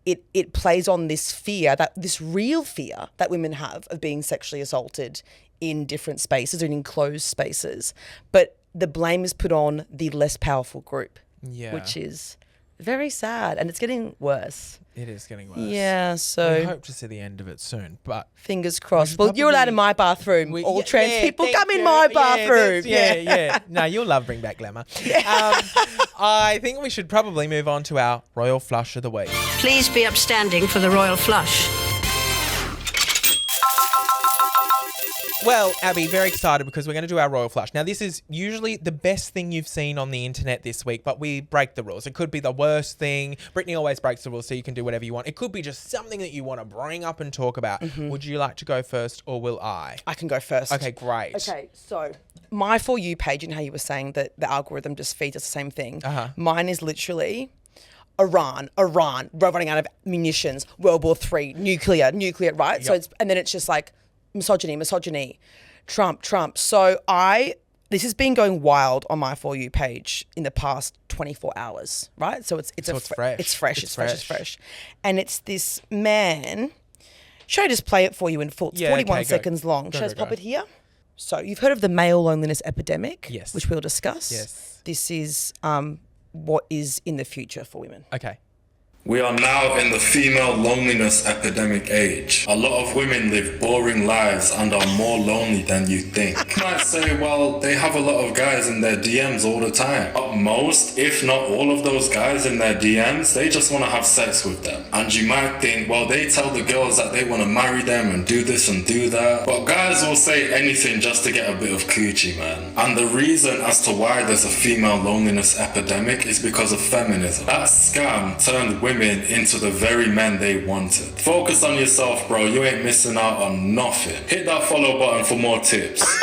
it plays on this fear, this real fear that women have of being sexually assaulted in different spaces or in enclosed spaces. But the blame is put on the less powerful group, which is very sad, and it's getting worse. It is getting worse. Yeah, so we hope to see the end of it soon, but fingers crossed. Well, you're allowed in my bathroom. All trans people come in my bathroom. Yeah. No, you'll love Bring Back Glamour. I think we should probably move on to our Royal Flush of the Week. Please be upstanding for the Royal Flush. Well, Abbie, very excited because we're going to do our Royal Flush. Now, this is usually the best thing you've seen on the internet this week, but we break the rules. It could be the worst thing. Brittney always breaks the rules, so you can do whatever you want. It could be just something that you want to bring up and talk about. Would you like to go first, or will I? I can go first. Okay, great. Okay, so my For You page, and how you were saying that the algorithm just feeds us the same thing. Mine is literally Iran, running out of munitions, World War III, nuclear, right? Yep. So and then it's just like misogyny, Trump. So this has been going wild on my For You page in the past 24 hours, right? So it's fresh. It's fresh. And it's this man. Should I just play it for you in full? It's 41 seconds long. Should I just pop it here? So you've heard of the male loneliness epidemic, yes, which we'll discuss. Yes. This is what is in the future for women. Okay. We are now in the female loneliness epidemic age. A lot of women live boring lives and are more lonely than you think. You might say, well, they have a lot of guys in their DMs all the time. But most, if not all of those guys in their DMs, they just want to have sex with them. And you might think, well, they tell the girls that they want to marry them and do this and do that. But guys will say anything just to get a bit of coochie, man. And the reason as to why there's a female loneliness epidemic is because of feminism. That scam turned women into the very men they wanted. Focus on yourself, bro. You ain't missing out on nothing. Hit that follow button for more tips. Hit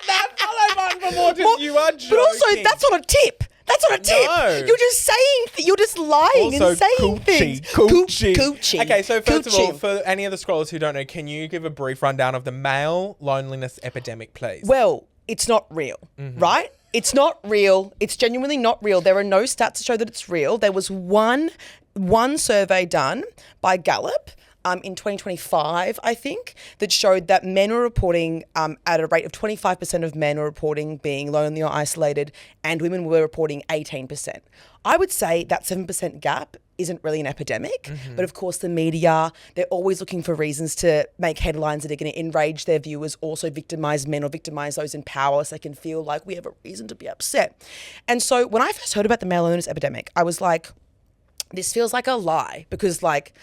that follow button for more tips. Well, you are joking. But also, that's not a tip. That's not a tip. No. You're just saying, you're just lying also, and saying things. Coochie. Okay, so first of all, for any of the scrollers who don't know, can you give a brief rundown of the male loneliness epidemic, please? Well, it's not real, right? It's not real. It's genuinely not real. There are no stats to show that it's real. There was one survey done by Gallup in 2025, I think, that showed that men were reporting at a rate of 25% of men were reporting being lonely or isolated, and women were reporting 18%. I would say that 7% gap isn't really an epidemic, but of course the media, they're always looking for reasons to make headlines that are going to enrage their viewers, also victimize men or victimize those in power so they can feel like we have a reason to be upset. And so when I first heard about the male loneliness epidemic, I was like, this feels like a lie, because like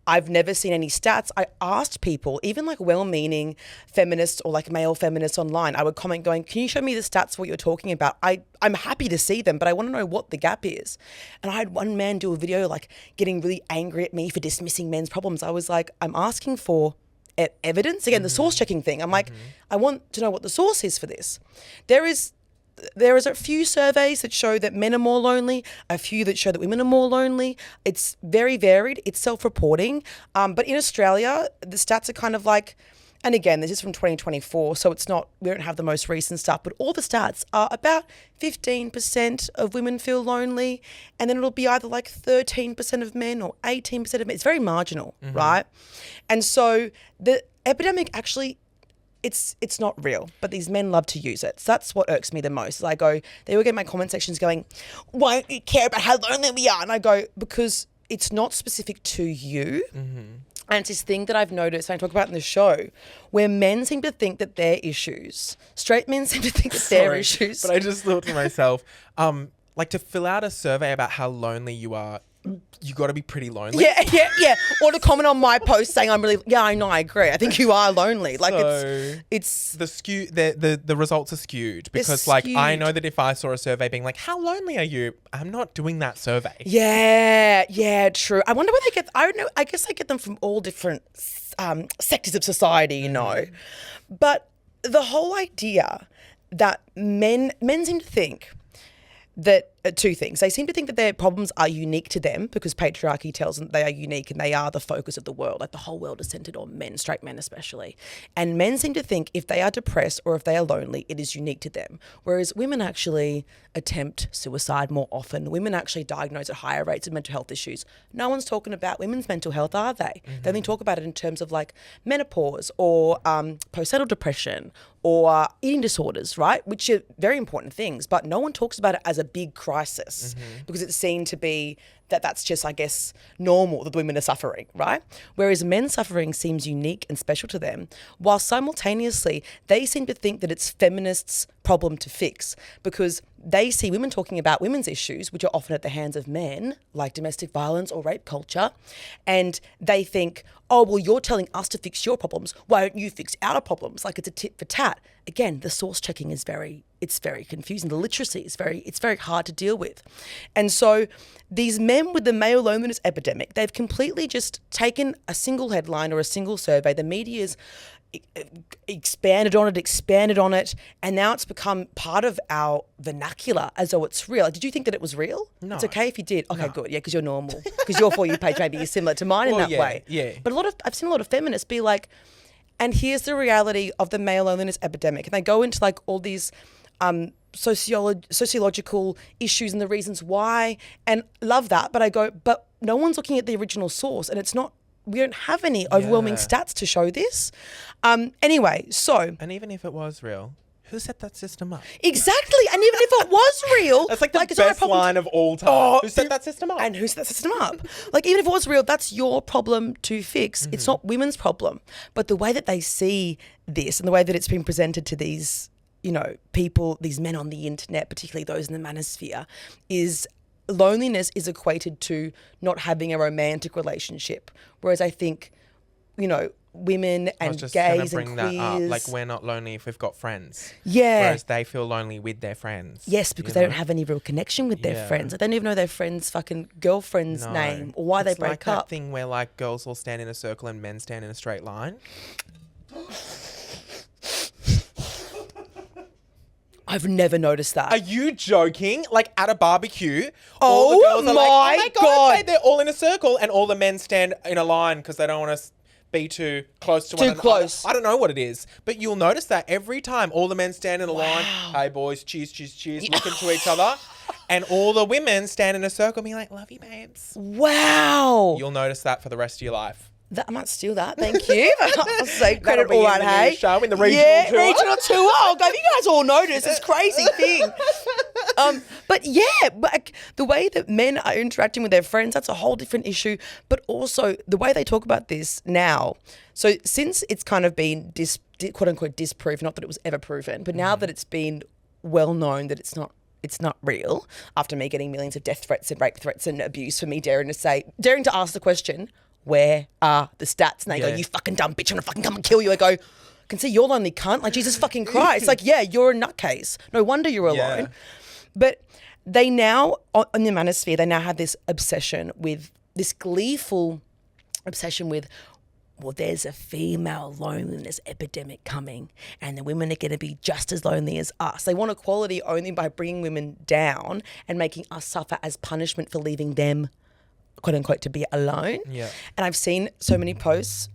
I've never seen any stats. I asked people, even like well-meaning feminists or like male feminists online, I would comment going, can you show me the stats for what you're talking about? I'm happy to see them, but I want to know what the gap is. And I had one man do a video like getting really angry at me for dismissing men's problems. I was like, I'm asking for evidence. Again, the source checking thing. I'm like, I want to know what the source is for this. There is a few surveys that show that men are more lonely, a few that show that women are more lonely. It's very varied. It's self-reporting. But in Australia, the stats are kind of like, and again, this is from 2024, so it's not, we don't have the most recent stuff, but all the stats are about 15% of women feel lonely, and then it'll be either like 13% of men or 18% of men. It's very marginal, right? And so the epidemic actually, it's not real, but these men love to use it. So that's what irks me the most. I go, they will get my comment sections going, why don't you care about how lonely we are? And I go, because it's not specific to you. And it's this thing that I've noticed, and I talk about in the show, where men seem to think that their issues, straight men seem to think that their issues. But I just thought to myself, like to fill out a survey about how lonely you are, you got to be pretty lonely. Yeah. Or to comment on my post saying I know, I agree. I think you are lonely. Like So it's the results are skewed because like I know that if I saw a survey being like, how lonely are you? I'm not doing that survey. Yeah, true. I wonder where they get, I don't know, I guess I get them from all different sectors of society, you know. But the whole idea that men seem to think that two things. They seem to think that their problems are unique to them because patriarchy tells them they are unique and they are the focus of the world. Like the whole world is centered on men, straight men especially. And men seem to think if they are depressed or if they are lonely, it is unique to them. Whereas women actually attempt suicide more often. Women actually diagnose at higher rates of mental health issues. No one's talking about women's mental health, are they? They only talk about it in terms of like menopause or postnatal depression or eating disorders, right? Which are very important things, but no one talks about it as a big crisis because it's seen to be that's just, I guess, normal that women are suffering, right? Whereas men's suffering seems unique and special to them, while simultaneously they seem to think that it's feminists' problem to fix because they see women talking about women's issues, which are often at the hands of men, like domestic violence or rape culture, and they think, oh, well, you're telling us to fix your problems. Why don't you fix our problems? Like it's a tit for tat. Again, the source checking is very confusing. The literacy is it's very hard to deal with. And so these men with the male loneliness epidemic, they've completely just taken a single headline or a single survey. The media's expanded on it, and now it's become part of our vernacular as though it's real. Did you think that it was real? No. It's okay if you did. Okay, good. Yeah, because you're normal. Because your For You page maybe is similar to mine in that way. Yeah. But I've seen a lot of feminists be like, and here's the reality of the male loneliness epidemic. And they go into like all these sociological issues and the reasons why, and love that. But I go, but no one's looking at the original source, and it's not, we don't have any overwhelming stats to show this. Anyway, so. And even if it was real, who set that system up? Exactly. And even if it was real. That's like the best line of all time. Who set that system up? And who set that system up? Like, even if it was real, that's your problem to fix. It's not women's problem. But the way that they see this and the way that it's been presented to these, you know, people, these men on the internet, particularly those in the manosphere, is loneliness is equated to not having a romantic relationship. Whereas I think, you know, women and gays and queers. That up. Like, we're not lonely if we've got friends. Yeah. Whereas they feel lonely with their friends. Yes, because they don't have any real connection with their friends. They don't even know their friend's fucking girlfriend's name or why they break up. That thing where like girls all stand in a circle and men stand in a straight line. I've never noticed that. Are you joking? Like at a barbecue, all the girls are like, oh my God. They're all in a circle and all the men stand in a line because they don't want to be too close to one another. Too close. I don't know what it is, but you'll notice that every time all the men stand in a line, hey boys, cheers, looking to each other, and all the women stand in a circle being like, love you, babes. Wow. You'll notice that for the rest of your life. I might steal that. Thank you. I'll say credit all right, hey. Show in the regional tour. Regional tour. I'll go, you guys all notice this crazy thing. But the way that men are interacting with their friends, that's a whole different issue. But also the way they talk about this now. So since it's kind of been quote unquote disproved, not that it was ever proven, but now that it's been well known that it's not real, after me getting millions of death threats and rape threats and abuse for me daring to ask the question, where are the stats? And they go, Yeah. you fucking dumb bitch, I'm gonna fucking come and kill you. I go, I can see you're lonely cunt. Like, Jesus fucking Christ. Like, yeah, you're a nutcase. No wonder you're alone. Yeah. But they now, on the manosphere, they now have this obsession with, this gleeful obsession with, well, there's a female loneliness epidemic coming and the women are going to be just as lonely as us. They want equality only by bringing women down and making us suffer as punishment for leaving them, quote unquote, to be alone. Yeah. And I've seen so many posts.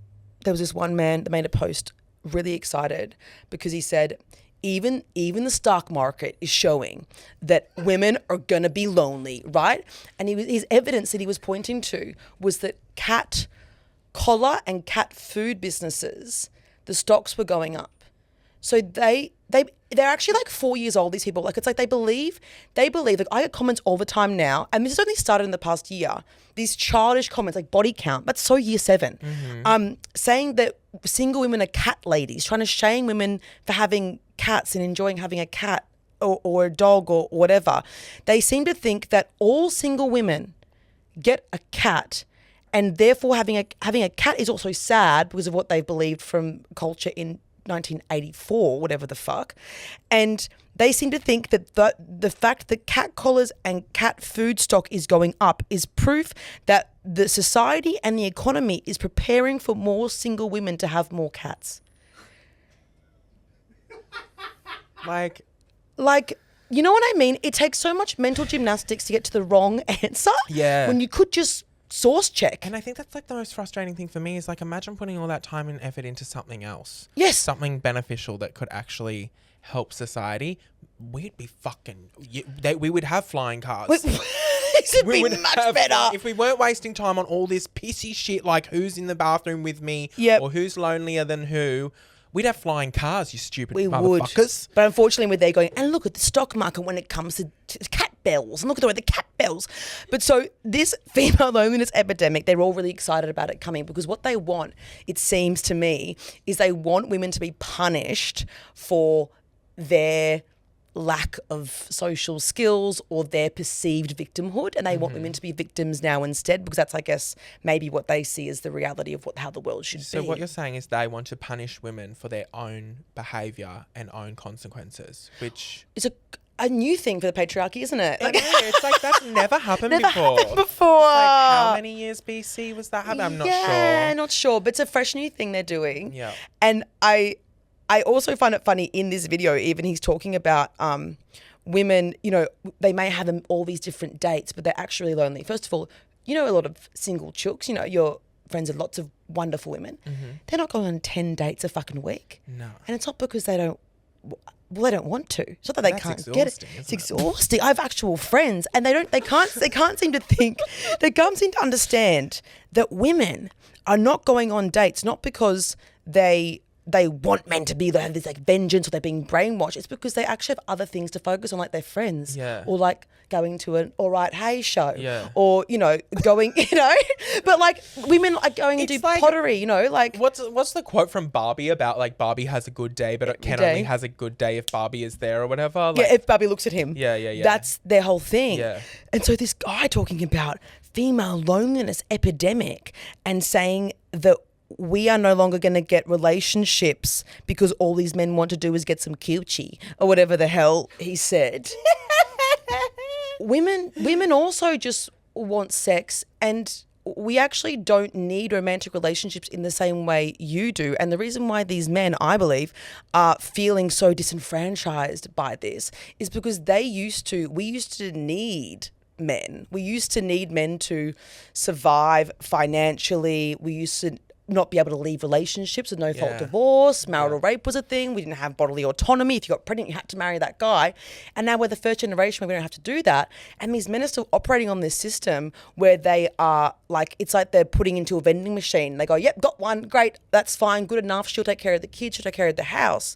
There was this one man that made a post really excited because he said, even the stock market is showing that women are going to be lonely, right? And his evidence that he was pointing to was that cat collar and cat food businesses, the stocks were going up. So they're actually like 4 years old, these people. Like, it's like they believe, like, I get comments all the time now, and this has only started in the past year, these childish comments like body count, that's so year 7, saying that single women are cat ladies, trying to shame women for having cats and enjoying having a cat or a dog or whatever. They seem to think that all single women get a cat, and therefore having a cat is also sad because of what they've believed from culture in 1984, whatever the fuck. And they seem to think that the fact that cat collars and cat food stock is going up is proof that the society and the economy is preparing for more single women to have more cats. Like, you know what I mean? It takes so much mental gymnastics to get to the wrong answer. Yeah. When you could just source check. and I think that's like the most frustrating thing for me is like, imagine putting all that time and effort into something else. Yes. Something beneficial that could actually help society. We'd be fucking, we would have flying cars. It'd be would much have better. if we weren't wasting time on all this pissy shit like who's in the bathroom with me Yep. or who's lonelier than who. We'd have flying cars, you stupid We would. motherfuckers. But unfortunately, they're going, and look at the stock market when it comes to cat bells. And look at the way the cat bells. But so this female loneliness epidemic, they're all really excited about it coming because what they want, it seems to me, is they want women to be punished for their lack of social skills or their perceived victimhood, and they want women to be victims now instead because that's, I guess, maybe what they see as the reality of how the world should be. So what you're saying is they want to punish women for their own behaviour and own consequences, which... It's a new thing for the patriarchy, isn't it? Like, it's like that's never happened Never before. happened before. It's like, how many years BC was that happening? I'm not Yeah, sure. not sure, but it's a fresh new thing they're doing. Yeah. And I also find it funny in this video, even he's talking about women, you know, they may have them all these different dates, but they're actually lonely. First of all, you know, a lot of single chooks, you know, your friends are lots of wonderful women. They're not going on 10 dates a fucking week. No. And it's not because they don't, well, they don't want to. It's not that they That's can't get it. exhausting, It's isn't it? exhausting. I have actual friends and they can't seem to think, they can't seem to understand that women are not going on dates, not because they want men to be, they have this like vengeance or they're being brainwashed. It's because they actually have other things to focus on, like their friends. Yeah. Or like going to an All Right Hey show. Yeah. Or, you know, going, you know, but like women like going and do It's like- pottery, you know, like. What's the quote from Barbie about like Barbie has a good day, but it Ken Day. only has a good day if Barbie is there or whatever? Like, Yeah, if Barbie looks at him. Yeah. That's their whole thing. Yeah. And so this guy talking about female loneliness epidemic and saying that we are no longer going to get relationships because all these men want to do is get some coochie or whatever the hell he said. Women also just want sex, and we actually don't need romantic relationships in the same way you do. And the reason why these men, I believe, are feeling so disenfranchised by this is because we used to need men. We used to need men to survive financially. We used to not be able to leave relationships with no fault Yeah. divorce. Marital rape was a thing. We didn't have bodily autonomy. If you got pregnant, you had to marry that guy. And now we're the first generation where we don't have to do that. And these men are still operating on this system where they are like, it's like they're putting into a vending machine. They go, yep, got one, great, that's fine, good enough. She'll take care of the kids, she'll take care of the house.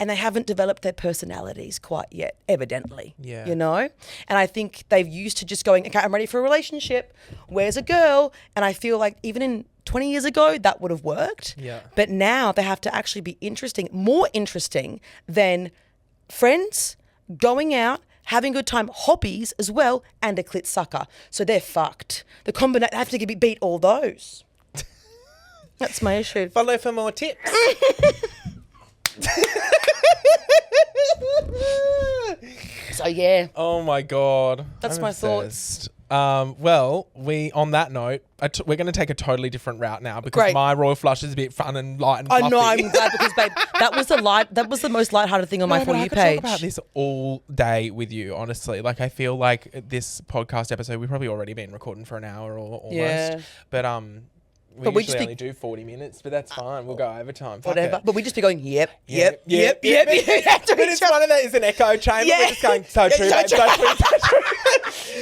And they haven't developed their personalities quite yet, evidently. Yeah. You know? And I think they've used to just going, okay, I'm ready for a relationship. Where's a girl? And I feel like even in 20 years ago, that would have worked. Yeah. But now they have to actually be more interesting than friends, going out, having a good time, hobbies as well, and a clit sucker. So they're fucked. They have to beat all those. That's my issue. Follow for more tips. So yeah, Oh my God. That's I'm my obsessed. Well, on that note, we're going to take a totally different route now because Great. my royal flush is a bit fun and light and I fluffy. know. I'm glad because, babe, that was the most lighthearted thing on my No, For but I You could page. talk about this all day with you, honestly. Like, I feel like this podcast episode, we've probably already been recording for an hour or almost. Yeah. But we we usually just only do 40 minutes, but that's fine. We'll go overtime. Fuck Whatever. it. But we just be going, yep. But it's one of that is an echo chamber. Yeah. We're just going, so true, so babe, so true, so true.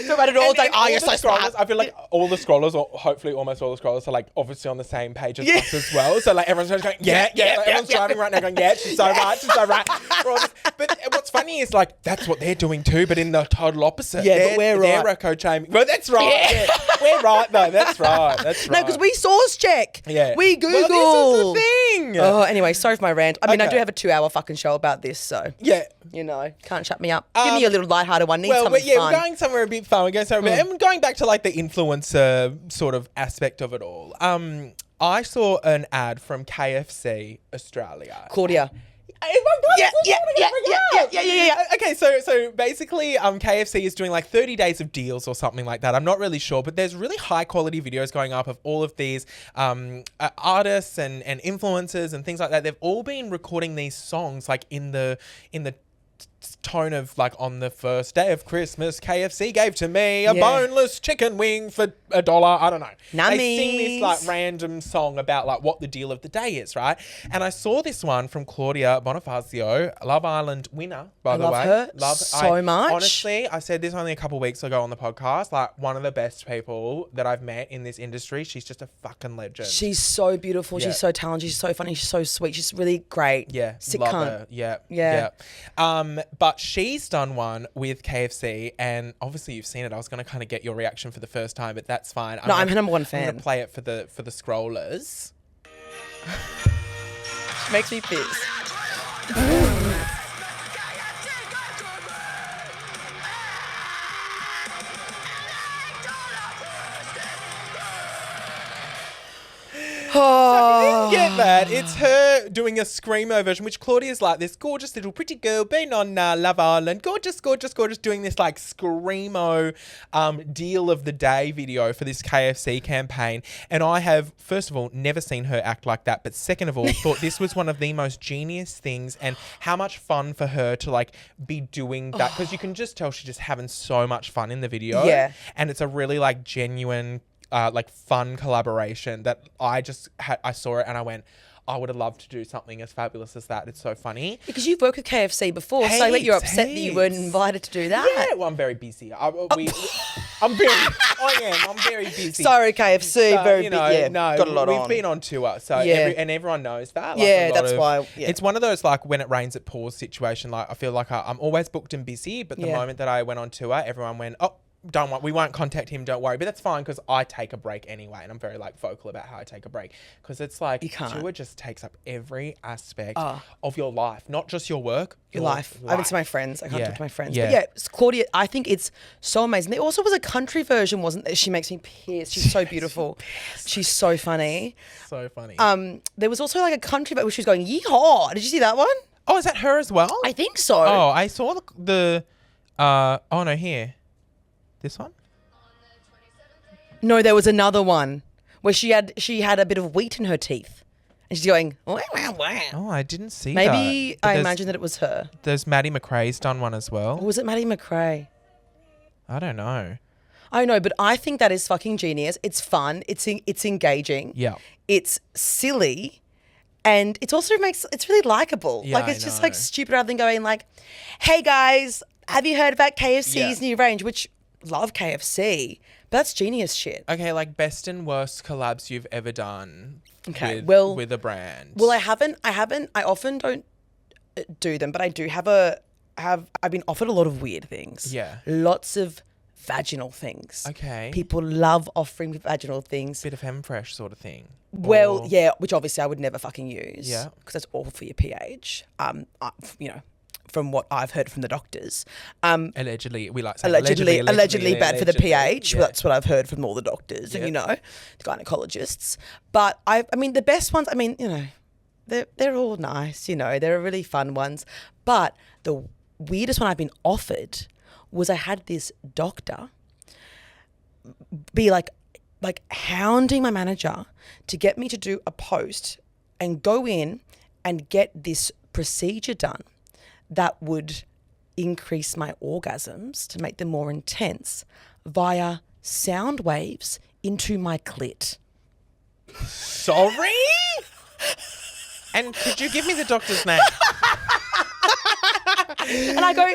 Talk about it all day. And Oh, all you're the so scrollers, smart. I feel like all the scrollers, or hopefully almost all the scrollers, are like obviously on the same page as Yeah. us as well. So like everyone's just going, like, everyone's driving right now going, yeah, she's so right, she's so right. We're all just- but what's funny is like that's what they're doing too, but in the total opposite. Yeah, but we're They're right. echo chambering. Well, that's right. Yeah. We're right though. That's right. That's right. No, because we source check. Yeah. We Google. Well, this is the thing. Oh, anyway, sorry for my rant. I mean, I Okay. do have a 2-hour fucking show about this, so Yeah. you know, can't shut me up. Give me a little lighthearted one. Need Well, something we're fun. going somewhere a bit fun. We're going somewhere and going back to like the influencer sort of aspect of it all. I saw an ad from KFC Australia. Claudia. Yeah. Yeah. Okay, so basically, KFC is doing like 30 days of deals or something like that. I'm not really sure, but there's really high quality videos going up of all of these artists and influencers and things like that. They've all been recording these songs like in the tone of like, on the first day of Christmas, KFC gave to me a boneless chicken wing for $1. I don't know. Nummies. They sing this like random song about like what the deal of the day is, right? And I saw this one from Claudia Bonifacio, Love Island winner, by the love way. her so much. Honestly, I said this only a couple of weeks ago on the podcast, like one of the best people that I've met in this industry. She's just a fucking legend. She's so beautiful. Yeah. She's so talented. She's so funny. She's so sweet. She's really great. Yeah, Sick love cunt. her. Yeah. Yeah. But she's done one with KFC, and obviously you've seen it. I was going to kind of get your reaction for the first time, but that's fine. No, I'm her number one I'm fan. going to play it for the scrollers. She makes me pissed. Oh. Get that? It's her doing a screamo version, which Claudia's like this gorgeous little pretty girl, been on Love Island, gorgeous, doing this like screamo deal of the day video for this KFC campaign. And I have, first of all, never seen her act like that, but second of all, thought this was one of the most genius things, and how much fun for her to like be doing that, because you can just tell she's just having so much fun in the video. Yeah. And it's a really like genuine like fun collaboration that I saw it and I went, I would have loved to do something as fabulous as that. It's so funny. Because you've worked with KFC before, so like, you're upset that you weren't invited to do that. Yeah, well, I'm very busy. I'm very busy. Sorry, KFC, But, very you big. know, Yeah, no, got a lot we've on. been on tour, so Yeah. everyone knows that. Like, Yeah, a lot that's of- why, yeah. It's one of those like when it rains it pours situation. Like I feel like I'm always booked and busy, but the Yeah. moment that I went on tour, everyone went, oh, don't worry, we won't contact him, don't worry. But that's fine because I take a break anyway, and I'm very like vocal about how I take a break, because it's like You can't. tour just takes up every aspect of your life, not just your work, Your life. I haven't seen my friends. I can't Yeah. talk to my friends. Yeah. But yeah, it's Claudia, I think it's so amazing. There also was a country version, wasn't there? She makes me pissed. She's so beautiful. She's so funny. So funny. There was also like a country version where she was going, yeehaw. Did you see that one? Oh, is that her as well? I think so. Oh, I saw oh no, here. This one? No, there was another one where she had a bit of wheat in her teeth. And she's going, wah, wah, wah. Oh, I didn't see Maybe that. But I there's- imagine that it was her. There's Maddie McRae's done one as well. Or was it Maddie McRae? I don't know. I know, but I think that is fucking genius. It's fun. It's engaging. Yeah. It's silly. And it's also it's really likable. Yeah, like, it's I just know. like stupid rather than going like, hey guys, have you heard about KFC's Yeah. new range? Which, love KFC. But that's genius shit. Okay, like best and worst collabs you've ever done. Okay, with a brand. Well, I haven't. I often don't do them, but I do I've been offered a lot of weird things. Yeah. Lots of vaginal things. Okay. People love offering vaginal things. Bit of Femfresh sort of thing. Well, Or- yeah, which obviously I would never fucking use. Yeah. Because that's awful for your pH. You know, from what I've heard from the doctors. Allegedly, we like saying Allegedly bad for the pH. Yeah. Well, that's what I've heard from all the doctors and, the gynecologists. But I mean, the best ones, I mean, they're all nice, they're really fun ones. But the weirdest one I've been offered was I had this doctor be like hounding my manager to get me to do a post and go in and get this procedure done that would increase my orgasms to make them more intense via sound waves into my clit. Sorry? And could you give me the doctor's name? And I go,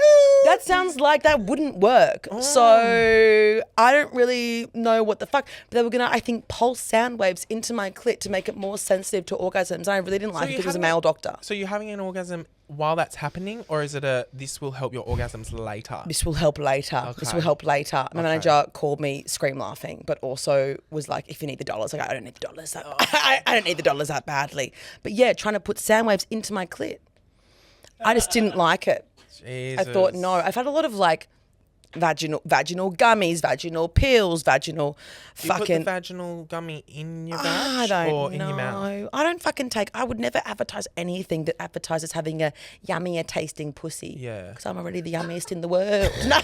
that sounds like that wouldn't work. So I don't really know what the fuck. But they were going to, I think, pulse sound waves into my clit to make it more sensitive to orgasms. And I really didn't like it because it was a male doctor. So you're having an orgasm while that's happening, or is it this will help your orgasms later? This will help later. Okay. This will help later. My manager called me scream laughing, but also was like, if you need the dollars, I don't need the dollars. I don't need the dollars that badly. But yeah, trying to put sound waves into my clit. I just didn't like it. Jesus. I thought, no. I've had a lot of vaginal gummies, vaginal pills, vaginal Do you fucking. put the vaginal gummy in your I vag don't or know. in your mouth? I don't fucking I would never advertise anything that advertises having a yummier tasting pussy. Yeah. Because I'm already the yummiest in the world. No.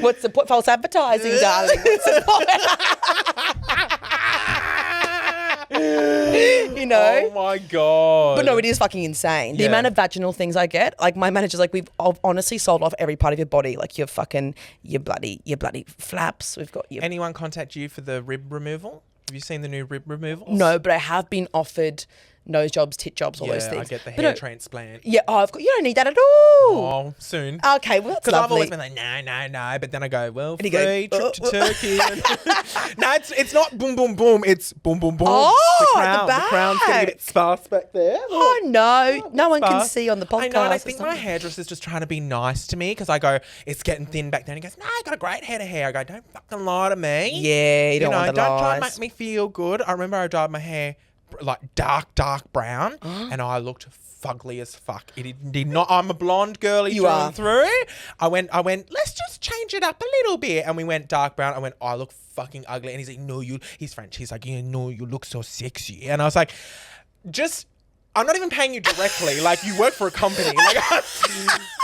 What's the point? False advertising, darling. What's the point? Oh my God. But no, it is fucking insane. The Yeah. amount of vaginal things I get. Like my manager's like, we've honestly sold off every part of your body. Like your bloody flaps. We've got your. Anyone contact you for the rib removal? Have you seen the new rib removals? No, but I have been offered nose jobs, tit jobs, all those Yeah, things. I get the But hair no, transplant. Yeah, you don't need that at all. Oh, soon. Okay, well, that's Because I've always lovely. been like, no. But then I go, well, And you go, free trip to Turkey. No, it's not boom, boom, boom. It's boom, boom, boom. Oh, the crown's getting a back. bit sparse back there. Oh, no one can Sparse. see on the podcast. I know, and I or think my something. hairdresser's just trying to be nice to me because I go, it's getting thin back there. And he goes, no, I got a great head of hair. I go, don't fucking lie to me. Yeah, you don't want the don't try and lies. make me feel good. I remember I dyed my hair like dark brown and I looked fugly as fuck. It did not. I'm a blonde girly You through are. and through. I went, let's just change it up a little bit. And we went dark brown. I went, I look fucking ugly. And he's like, no, he's French. He's like, no, you look so sexy. And I was like, I'm not even paying you directly. Like, you work for a company. Like,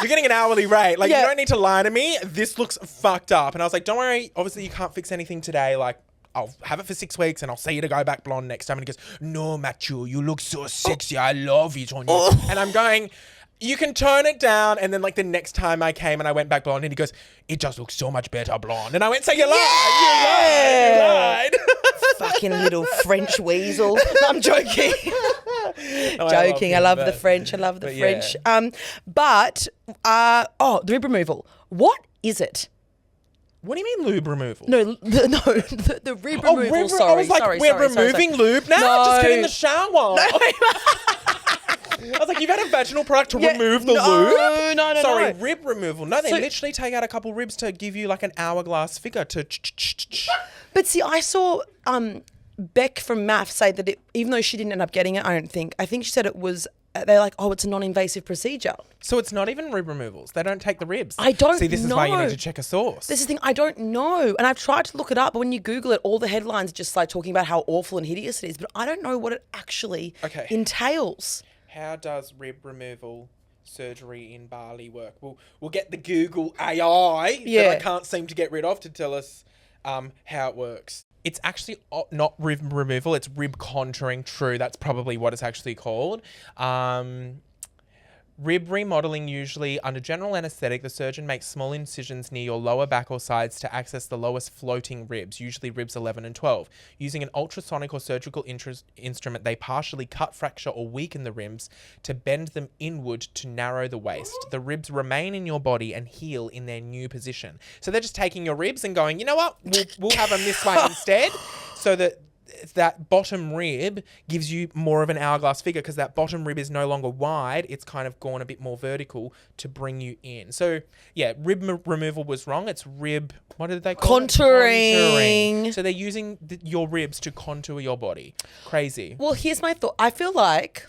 you're getting an hourly rate. Like, Yeah. you don't need to lie to me. This looks fucked up. And I was like, don't worry. Obviously, you can't fix anything today. Like, I'll have it for 6 weeks and I'll see you to go back blonde next time. And he goes, no, Matthew, you look so sexy. I love it on you. And I'm going, you can tone it down. And then like the next time I came and I went back blonde and he goes, it just looks so much better blonde. And I went, so you lied. Fucking little French weasel. No, I'm joking. No, Joking. I love the but- French. I love the but French. yeah. The rib removal. What is it? What do you mean lube removal? No, the rib removal. Sorry, I was like, sorry, we're sorry, sorry, removing sorry. lube now? No. Just get in the shower. I was like, you've had a vaginal product to Yeah, remove the no, lube? no, Sorry, no. rib removal. No, they So- literally take out a couple ribs to give you like an hourglass figure to... But see, I saw Beck from MAF say that even though she didn't end up getting it, I think she said it was, they're like, oh, it's a non-invasive procedure. So it's not even rib removals. They don't take the ribs. I don't See, this is why you know. need to check a source. This is the thing, I don't know. And I've tried to look it up, but when you Google it, all the headlines are just like talking about how awful and hideous it is. But I don't know what it actually entails. How does rib removal surgery in Bali work? We'll get the Google AI that I can't seem to get rid of to tell us how it works. It's actually not rib removal, it's rib contouring. True, that's probably what it's actually called. Rib remodeling, usually under general anaesthetic, the surgeon makes small incisions near your lower back or sides to access the lowest floating ribs, usually ribs 11 and 12. Using an ultrasonic or surgical instrument, they partially cut, fracture, or weaken the ribs to bend them inward to narrow the waist. The ribs remain in your body and heal in their new position. So they're just taking your ribs and going, you know what, we'll have them this way instead, so that bottom rib gives you more of an hourglass figure because that bottom rib is no longer wide. It's kind of gone a bit more vertical to bring you in. So, yeah, rib removal was wrong. It's rib, what did they call it? Contouring. So they're using your ribs to contour your body. Crazy. Well, here's my thought. I feel like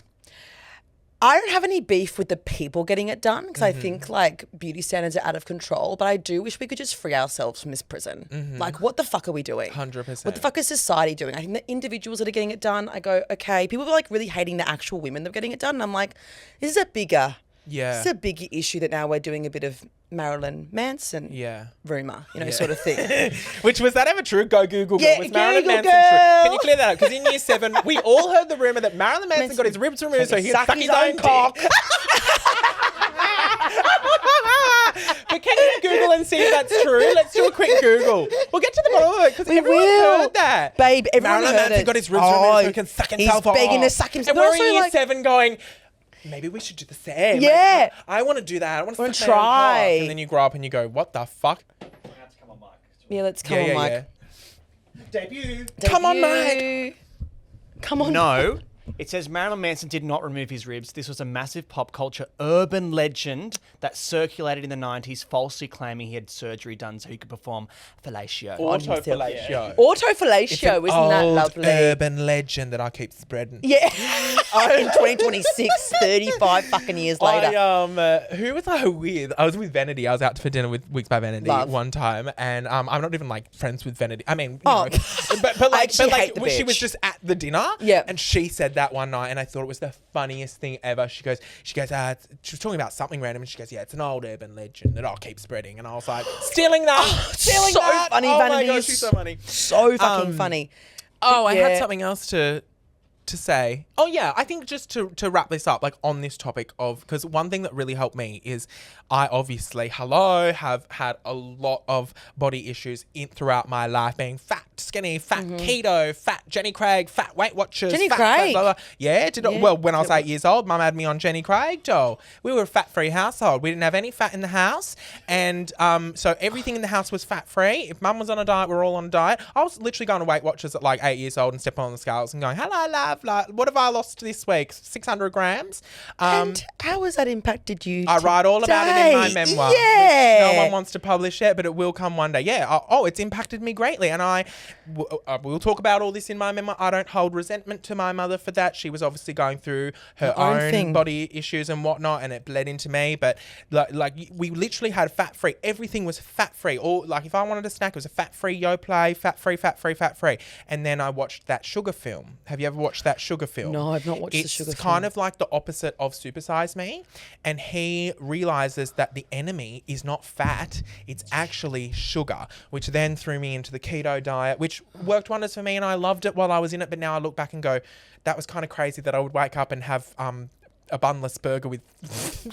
I don't have any beef with the people getting it done because I think like beauty standards are out of control, but I do wish we could just free ourselves from this prison. Like, what the fuck are we doing? 100%. What the fuck is society doing? I think the individuals that are getting it done, I go, okay. People are like really hating the actual women that are getting it done. And I'm like, this is a bigger issue that now we're doing a bit of Marilyn Manson rumour, sort of thing. Which, was that ever true? Go Google. Yeah, was Marilyn Google, Manson true? girl. Can you clear that up? Because in year 7, we all heard the rumour that Marilyn Manson got his ribs removed so he could suck his own cock. But can you Google and see if that's true? Let's do a quick Google. We'll get to the bottom of it because everyone heard that. Babe, everyone Marilyn heard Manson it. got his ribs removed so he can suck himself off. He's begging to suck himself. And we're in year 7 going, maybe we should do the same. Yeah. Like, I want to do that. I want to try. And then you grow up and you go, what the fuck? Yeah, let's come on, Mike. Debut. Come on, Mike. Come on. No. It says Marilyn Manson did not remove his ribs. This was a massive pop culture urban legend that circulated in the 90s, falsely claiming he had surgery done so he could perform fellatio. Autofellatio. Autofellatio, isn't that lovely? Urban legend that I keep spreading. Yeah. In 2026, 35 fucking years later. Who was I with? I was with Vanity. I was out for dinner with Weeks by Vanity one time, and I'm not even like friends with Vanity. I mean, you know, but she was just at the dinner, and she said that one night, and I thought it was the funniest thing ever. She goes, she was talking about something random, and she goes, yeah, it's an old urban legend that I'll keep spreading, and I was like, stealing that. So funny, oh Vanity. my gosh, she's so funny. So fucking funny. Oh, I had something else to say. Oh yeah, I think just to wrap this up, like on this topic of, because one thing that really helped me is I obviously, have had a lot of body issues throughout my life, being fat, skinny, fat, keto, fat, Jenny Craig, fat Weight Watchers. Jenny fat, Craig? Blah, blah. Yeah, well, when I was 8 years old, Mum had me on Jenny Craig, doll. We were a fat-free household. We didn't have any fat in the house, and so everything in the house was fat-free. If Mum was on a diet, we're all on a diet. I was literally going to Weight Watchers at like 8 years old and stepping on the scales and going, hello, love, like, what have I lost this week? 600 grams. And how has that impacted you? I write all about it in my memoir. Yeah. Which no one wants to publish yet, but it will come one day. Yeah. It's impacted me greatly. And we'll talk about all this in my memoir. I don't hold resentment to my mother for that. She was obviously going through her own body issues and whatnot, and it bled into me. But like we literally had fat-free. Everything was fat-free. Or like if I wanted a snack, it was a fat-free Yoplait, fat-free. And then I watched that sugar film. Have you ever watched that sugar film? No, I've not watched the sugar film. It's kind of like the opposite of Super Size Me. And he realizes that the enemy is not fat, it's actually sugar, which then threw me into the keto diet, which worked wonders for me and I loved it while I was in it. But now I look back and go, that was kind of crazy that I would wake up and have a bunless burger with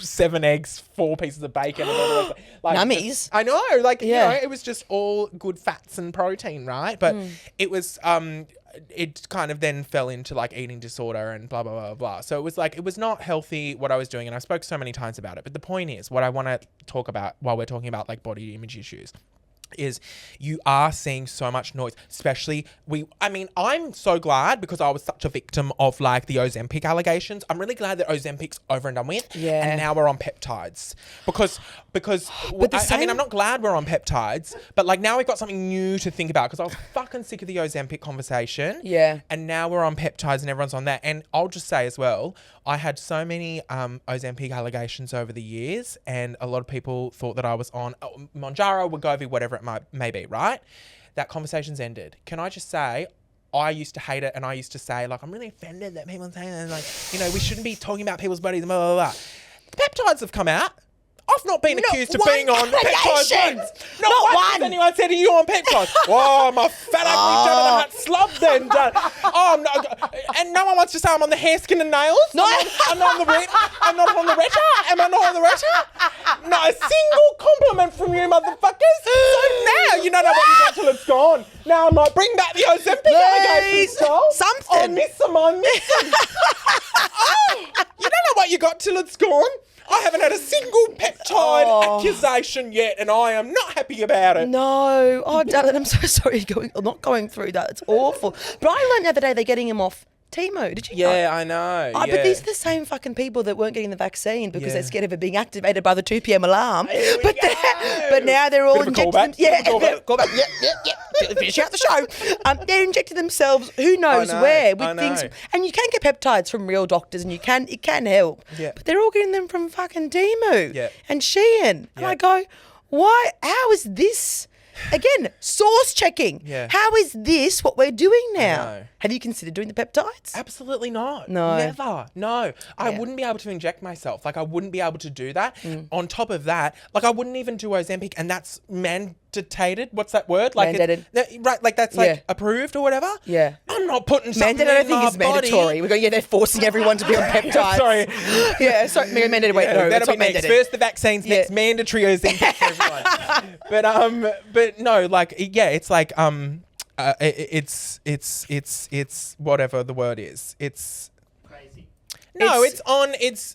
7 eggs, 4 pieces of bacon. And all the rest. Like, Nummies. I know, like, you know, it was just all good fats and protein, right? But it was... it kind of then fell into like eating disorder and blah, blah, blah, blah. So it was like, it was not healthy what I was doing. And I spoke so many times about it. But the point is, what I want to talk about while we're talking about like body image issues is you are seeing so much noise, especially I'm so glad because I was such a victim of like the Ozempic allegations. I'm really glad that Ozempic's over and done with. Yeah. And now we're on peptides because I'm not glad we're on peptides, but like now we've got something new to think about because I was fucking sick of the Ozempic conversation. Yeah. And now we're on peptides and everyone's on that. And I'll just say as well, I had so many Ozempic allegations over the years, and a lot of people thought that I was on Mounjaro, Wegovy, whatever it may be, right? That conversation's ended. Can I just say, I used to hate it, and I used to say, like, I'm really offended that people are saying that, like, you know, we shouldn't be talking about people's bodies, blah, blah, blah. The peptides have come out. I've not been accused of being on peptides once. Not once has anyone said, are you on peptides? Oh, my fat ugly Jonathan Hut slub then. Oh, no, and no one wants to say I'm on the hair, skin and nails? No. I'm not on the I'm not on the reta? Am I not on the reta? Not a single compliment from you motherfuckers. So now you don't know what you got till it's gone. Now I'm like, bring back the Ozempic allegations, doll. Something. I'm missing. Oh, you don't know what you got till it's gone. I haven't had a single peptide accusation yet, and I am not happy about it. No. Oh, darling, I'm so sorry not going through that. It's awful. But I learned the other day they're getting him off Timo. Did you know? Yeah, I know. Oh, but these are the same fucking people that weren't getting the vaccine because they're scared of it being activated by the 2 p.m. alarm. But now they're all injecting them. Yeah. Callback. Yep. finish out the show. They're injecting themselves, who knows know, where, I with things. know. And you can get peptides from real doctors, and it can help. Yeah. But they're all getting them from fucking Demu Yeah. and Shein. And Yeah. I go, why? How is this? Again, source checking. Yeah. How is this what we're doing now? know. Have you considered doing the peptides? Absolutely not. No. Never. No. I Yeah. wouldn't be able to inject myself. Like, I wouldn't be able to do that. On top of that, like, I wouldn't even do Ozempic, and that's mandated. What's that word? Like, Mandated. Right, like, that's, like, Yeah. approved or whatever? Yeah. I'm not putting something Mandated, I don't in think my is mandatory. body. They're forcing everyone to be on peptides. Sorry. Yeah, sorry, mandated. Wait, Yeah, no, that'll that's be not next. mandated. First the vaccines, Yeah. next mandatory Ozempic for everyone. But no, like, yeah, it's like it's whatever the word is. It's Crazy. no, it's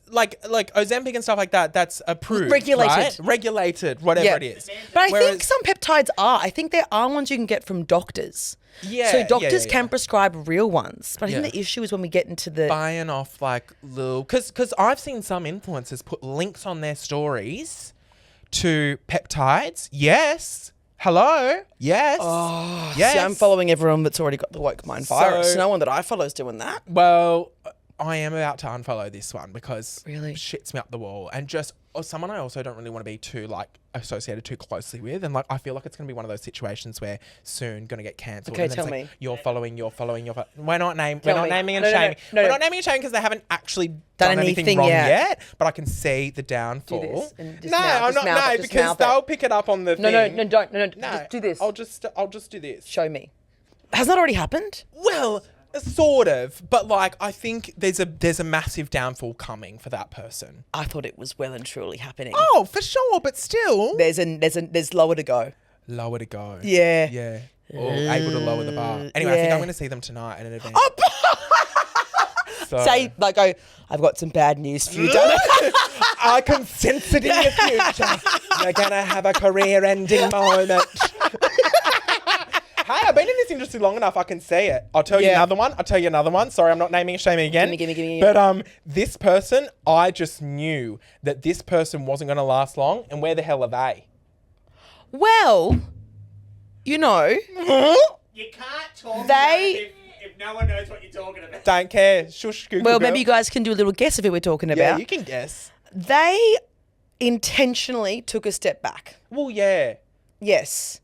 like Ozempic and stuff like that. That's approved, Regulated. right? Regulated, whatever Yeah. it is. But I Whereas- think some peptides are. I think there are ones you can get from doctors. Yeah, So yeah, doctors yeah, can yeah. prescribe real ones. But I think Yeah. the issue is when we get into the... buying off like little because I've seen some influencers put links on their stories to peptides. Yes. Hello. Yes. Yes. See, I'm following everyone that's already got the woke mind virus. So- No one that I follow is doing that. Well, I am about to unfollow this one because Really? it shits me up the wall, and just someone I also don't really want to be too like associated too closely with, and like I feel like it's gonna be one of those situations where soon gonna get cancelled. Okay, and then tell it's like, me. You're following. We're not naming Tell me. naming and No, no, no, shaming. no, We're no. not naming and shaming because they haven't actually done anything anything wrong yet. yet. But I can see the downfall. this and just No, mouth- I'm just not. mouth it, No, just because mouth it. they'll pick it up on the No, thing. no, don't. No, No, just do this. I'll just do this. Show me. Has that already happened? Well, sort of, but like I think there's a massive downfall coming for that person. I thought it was well and truly happening. Oh, for sure, but still There's lower to go. lower to go. Yeah. Yeah. Or able to lower the bar. Anyway, I think yeah. I'm going to see them tonight at an event. So, Say, like, go, I've got some bad news for you, Donna. I can sense it in your future. You're going to have a career-ending moment. Hey, I've been in this industry long enough. I can see it. I'll tell you Yeah. another one. Sorry, I'm not naming and shaming again. Gimme. But this person, I just knew that this person wasn't going to last long. And where the hell are they? Well, you know, You can't talk They- if no one knows what you're talking about. Don't care. Shush, Google well, girl. maybe you guys can do a little guess of who we're talking Yeah, about. you can guess. They intentionally took a step back. Well, yeah. Yes.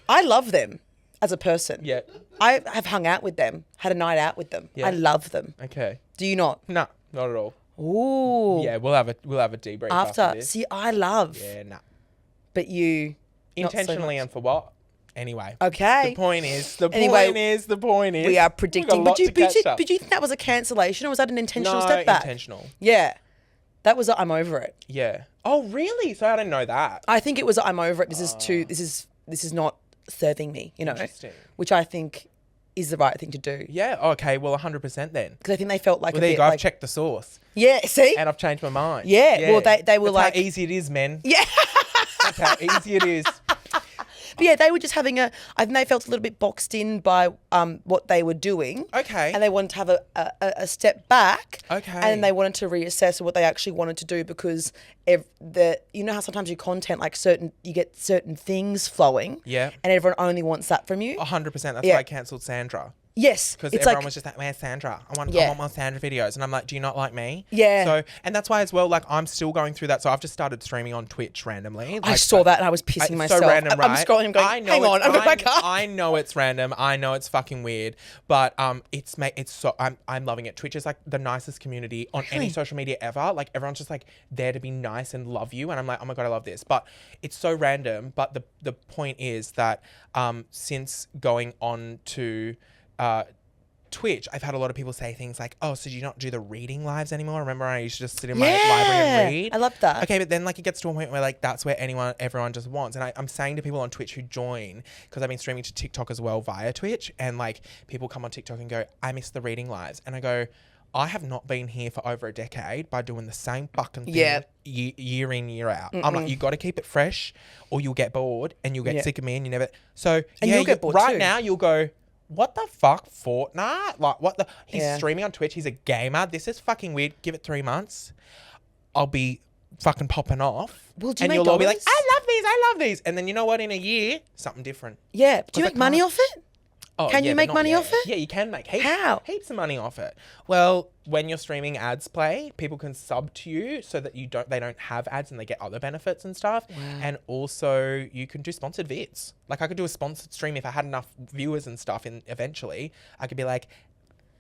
I love them as a person. Yeah. I have hung out with them, had a night out with them. Yeah. I love them. Okay. Do you not? No, not at all. Ooh. Yeah, we'll have a debrief after this. See, I love. Yeah, nah. But you. not so Intentionally much. and for what? Anyway. Okay. The point is. Anyway, We we are got a predicting. lot But you, to catch up. did you think that was a cancellation or was that an intentional No, step back? intentional. Yeah. That was a, I'm over it. Yeah. Oh, really? So I didn't know that. I think it was a, I'm over it. This is not serving me, you know. Interesting. Which I think is the right thing to do. Yeah. Okay. Well, 100% then. Because I think they felt like Well, a there you bit go. I've like, checked the source yeah, see? and I've changed my mind. Yeah, well, they were That's like- how easy it is, men. Yeah. That's how easy it is. But yeah, they were just having I think they felt a little bit boxed in by what they were doing. Okay. And they wanted to have a step back. Okay. And they wanted to reassess what they actually wanted to do because you know how sometimes your content, like you get certain things flowing. Yeah. And everyone only wants that from you. 100%. That's Yeah. why I cancelled Sandra. Yes. Because It's everyone like, was just like, where's Sandra? I want more Sandra videos. And I'm like, do you not like me? Yeah. So, and that's why as well, like, I'm still going through that. So I've just started streaming on Twitch randomly. I Like, saw that and I was pissing it's myself. so random, right? I'm scrolling and going, I know hang on, it's- I'm going back up. I know it's random. I know it's fucking weird, but it's so I'm loving it. Twitch is like the nicest community on any social media ever. Like everyone's just like there to be nice and love you, and I'm like, oh my god, I love this. But it's so random. But the point is that since going on to Twitch, I've had a lot of people say things like, oh, so do you not do the reading lives anymore? Remember I used to just sit in my library and read? I love that. Okay, but then like it gets to a point where like that's where everyone just wants. And I'm saying to people on Twitch who join, because I've been streaming to TikTok as well via Twitch, and like people come on TikTok and go, I miss the reading lives. And I go, I have not been here for over a decade by doing the same fucking thing year in, year out. I'm like, you got to keep it fresh or you'll get bored and you'll get sick of me and you never. So And you'll get bored right too. now you'll go, what the fuck, Fortnite? Like, what the? He's Yeah. streaming on Twitch. He's a gamer. This is fucking weird. Give it 3 months. I'll be fucking popping off. Well, do you and make you'll all be like, dollars? I love these. And then you know what? In a year, something different. Yeah. Do you Because make money off it? Oh, Can you but make not money yet. off it? Yeah, you can make heaps. How? Heaps of money off it. Well, when you're streaming ads play, people can sub to you so that they don't have ads and they get other benefits and stuff. Wow. And also you can do sponsored vids. Like I could do a sponsored stream if I had enough viewers and stuff. And eventually I could be like,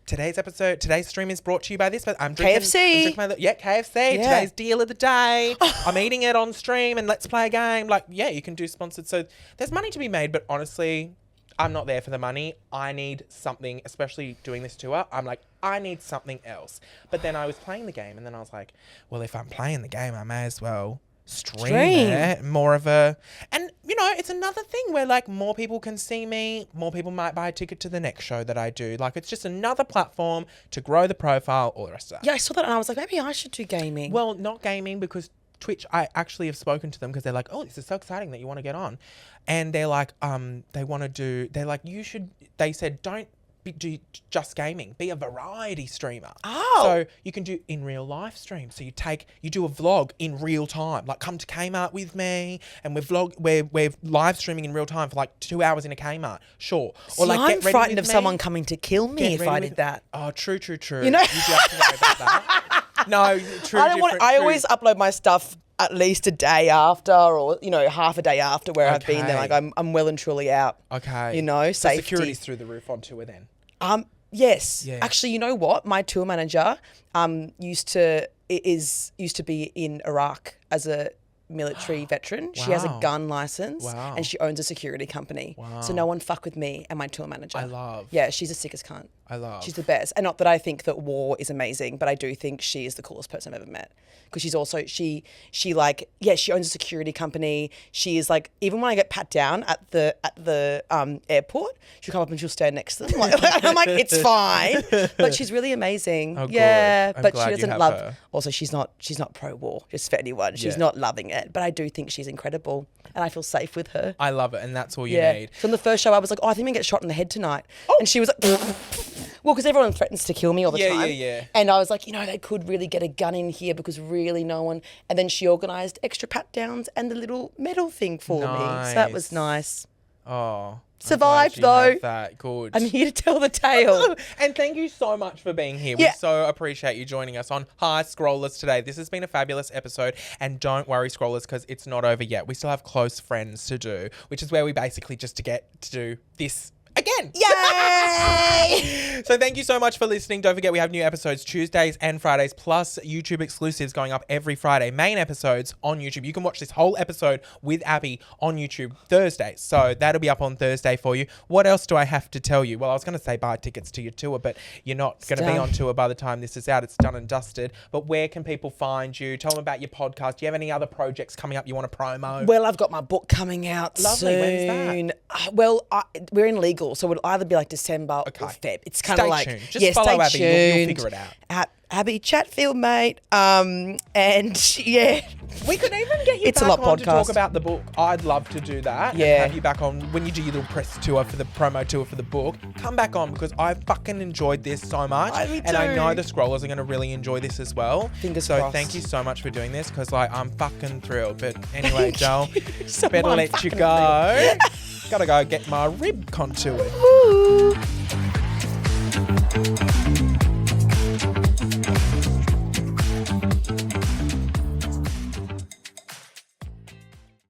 today's stream is brought to you by this, but I'm drinking KFC. KFC. Yeah. Today's deal of the day. I'm eating it on stream and let's play a game. Like, yeah, you can do sponsored. So there's money to be made, but honestly, I'm not there for the money. I need something, especially doing this tour. I'm like, I need something else. But then I was playing the game and then I was like, well, if I'm playing the game, I may as well stream it. More of a, and you know, it's another thing where like more people can see me, more people might buy a ticket to the next show that I do. Like it's just another platform to grow the profile, all the rest of that. Yeah, I saw that and I was like, maybe I should do gaming. Well, not gaming because Twitch, I actually have spoken to them because they're like, oh, this is so exciting that you want to get on. And they're like, they said, don't do just gaming, be a variety streamer. Oh. So you can do in real life streams. So you do a vlog in real time, like come to Kmart with me and we're live streaming in real time for like 2 hours in a Kmart. Sure. See, like I'm frightened of someone coming to kill me if I did that. Oh, true. You know? You do have to worry about that. No, true. I always upload my stuff at least a day after, or half a day after where I've been there. Like I'm well and truly out. Okay. So safety. Security's through the roof on tour then. Yes. Yeah. Actually, you know what? My tour manager used to be in Iraq as a military veteran. She has a Wow. gun license Wow. and she owns a security company. Wow. So no one fuck with me and my tour manager. I love. Yeah, she's the sickest cunt. I love. She's the best. And not that I think that war is amazing, but I do think she is the coolest person I've ever met. Because she's also, she owns a security company. She is like, even when I get pat down at the airport, she'll come up and she'll stand next to them. I'm like, it's fine. But she's really amazing. Oh, good. Yeah. I'm But glad she you doesn't have love, her. also she's not pro-war, just for anyone. She's Yeah. not loving it. But I do think she's incredible. And I feel safe with her. I love it, and that's all you Yeah. need. So on the first show, I was like, oh, I think I'm going to get shot in the head tonight. And she was like, well, because everyone threatens to kill me all the time. Yeah. And I was like, they could really get a gun in here because really no one. And then she organised extra pat downs and the little medal thing for me. So that was nice. Oh. Survived, I'm glad you have though. that. Good. I'm here to tell the tale. And thank you so much for being here. Yeah. We so appreciate you joining us on Hi Scrollers today. This has been a fabulous episode. And don't worry, Scrollers, because it's not over yet. We still have close friends to do, which is where we basically just get to do this again. Yay! So thank you so much for listening. Don't forget we have new episodes Tuesdays and Fridays, plus YouTube exclusives going up every Friday. Main episodes on YouTube. You can watch this whole episode with Abbie on YouTube Thursdays. So that'll be up on Thursday for you. What else do I have to tell you? Well, I was going to say buy tickets to your tour, but you're not going to be on tour by the time this is out. It's done and dusted. But where can people find you? Tell them about your podcast. Do you have any other projects coming up you want to promo? Well, I've got my book coming out Lovely. soon. When's that? We're in legal, so it'll either be like December or Feb. It's kind of Stay like tuned. Just follow Abbie. You'll figure it out. Abbie Chatfield, mate. And yeah, We could even get you It's a back lot on to talk podcast. about the book. I'd love to do that. Yeah. And have you back on when you do your little press tour for the promo tour for the book. Come back on because I fucking enjoyed this so much. Me and I too. know the scrollers are going to really enjoy this as well. Fingers so crossed. thank you so much for doing this because I'm fucking thrilled. But anyway, Joel, So better I'm let you fucking go. Gotta go get my rib contoured. Ooh.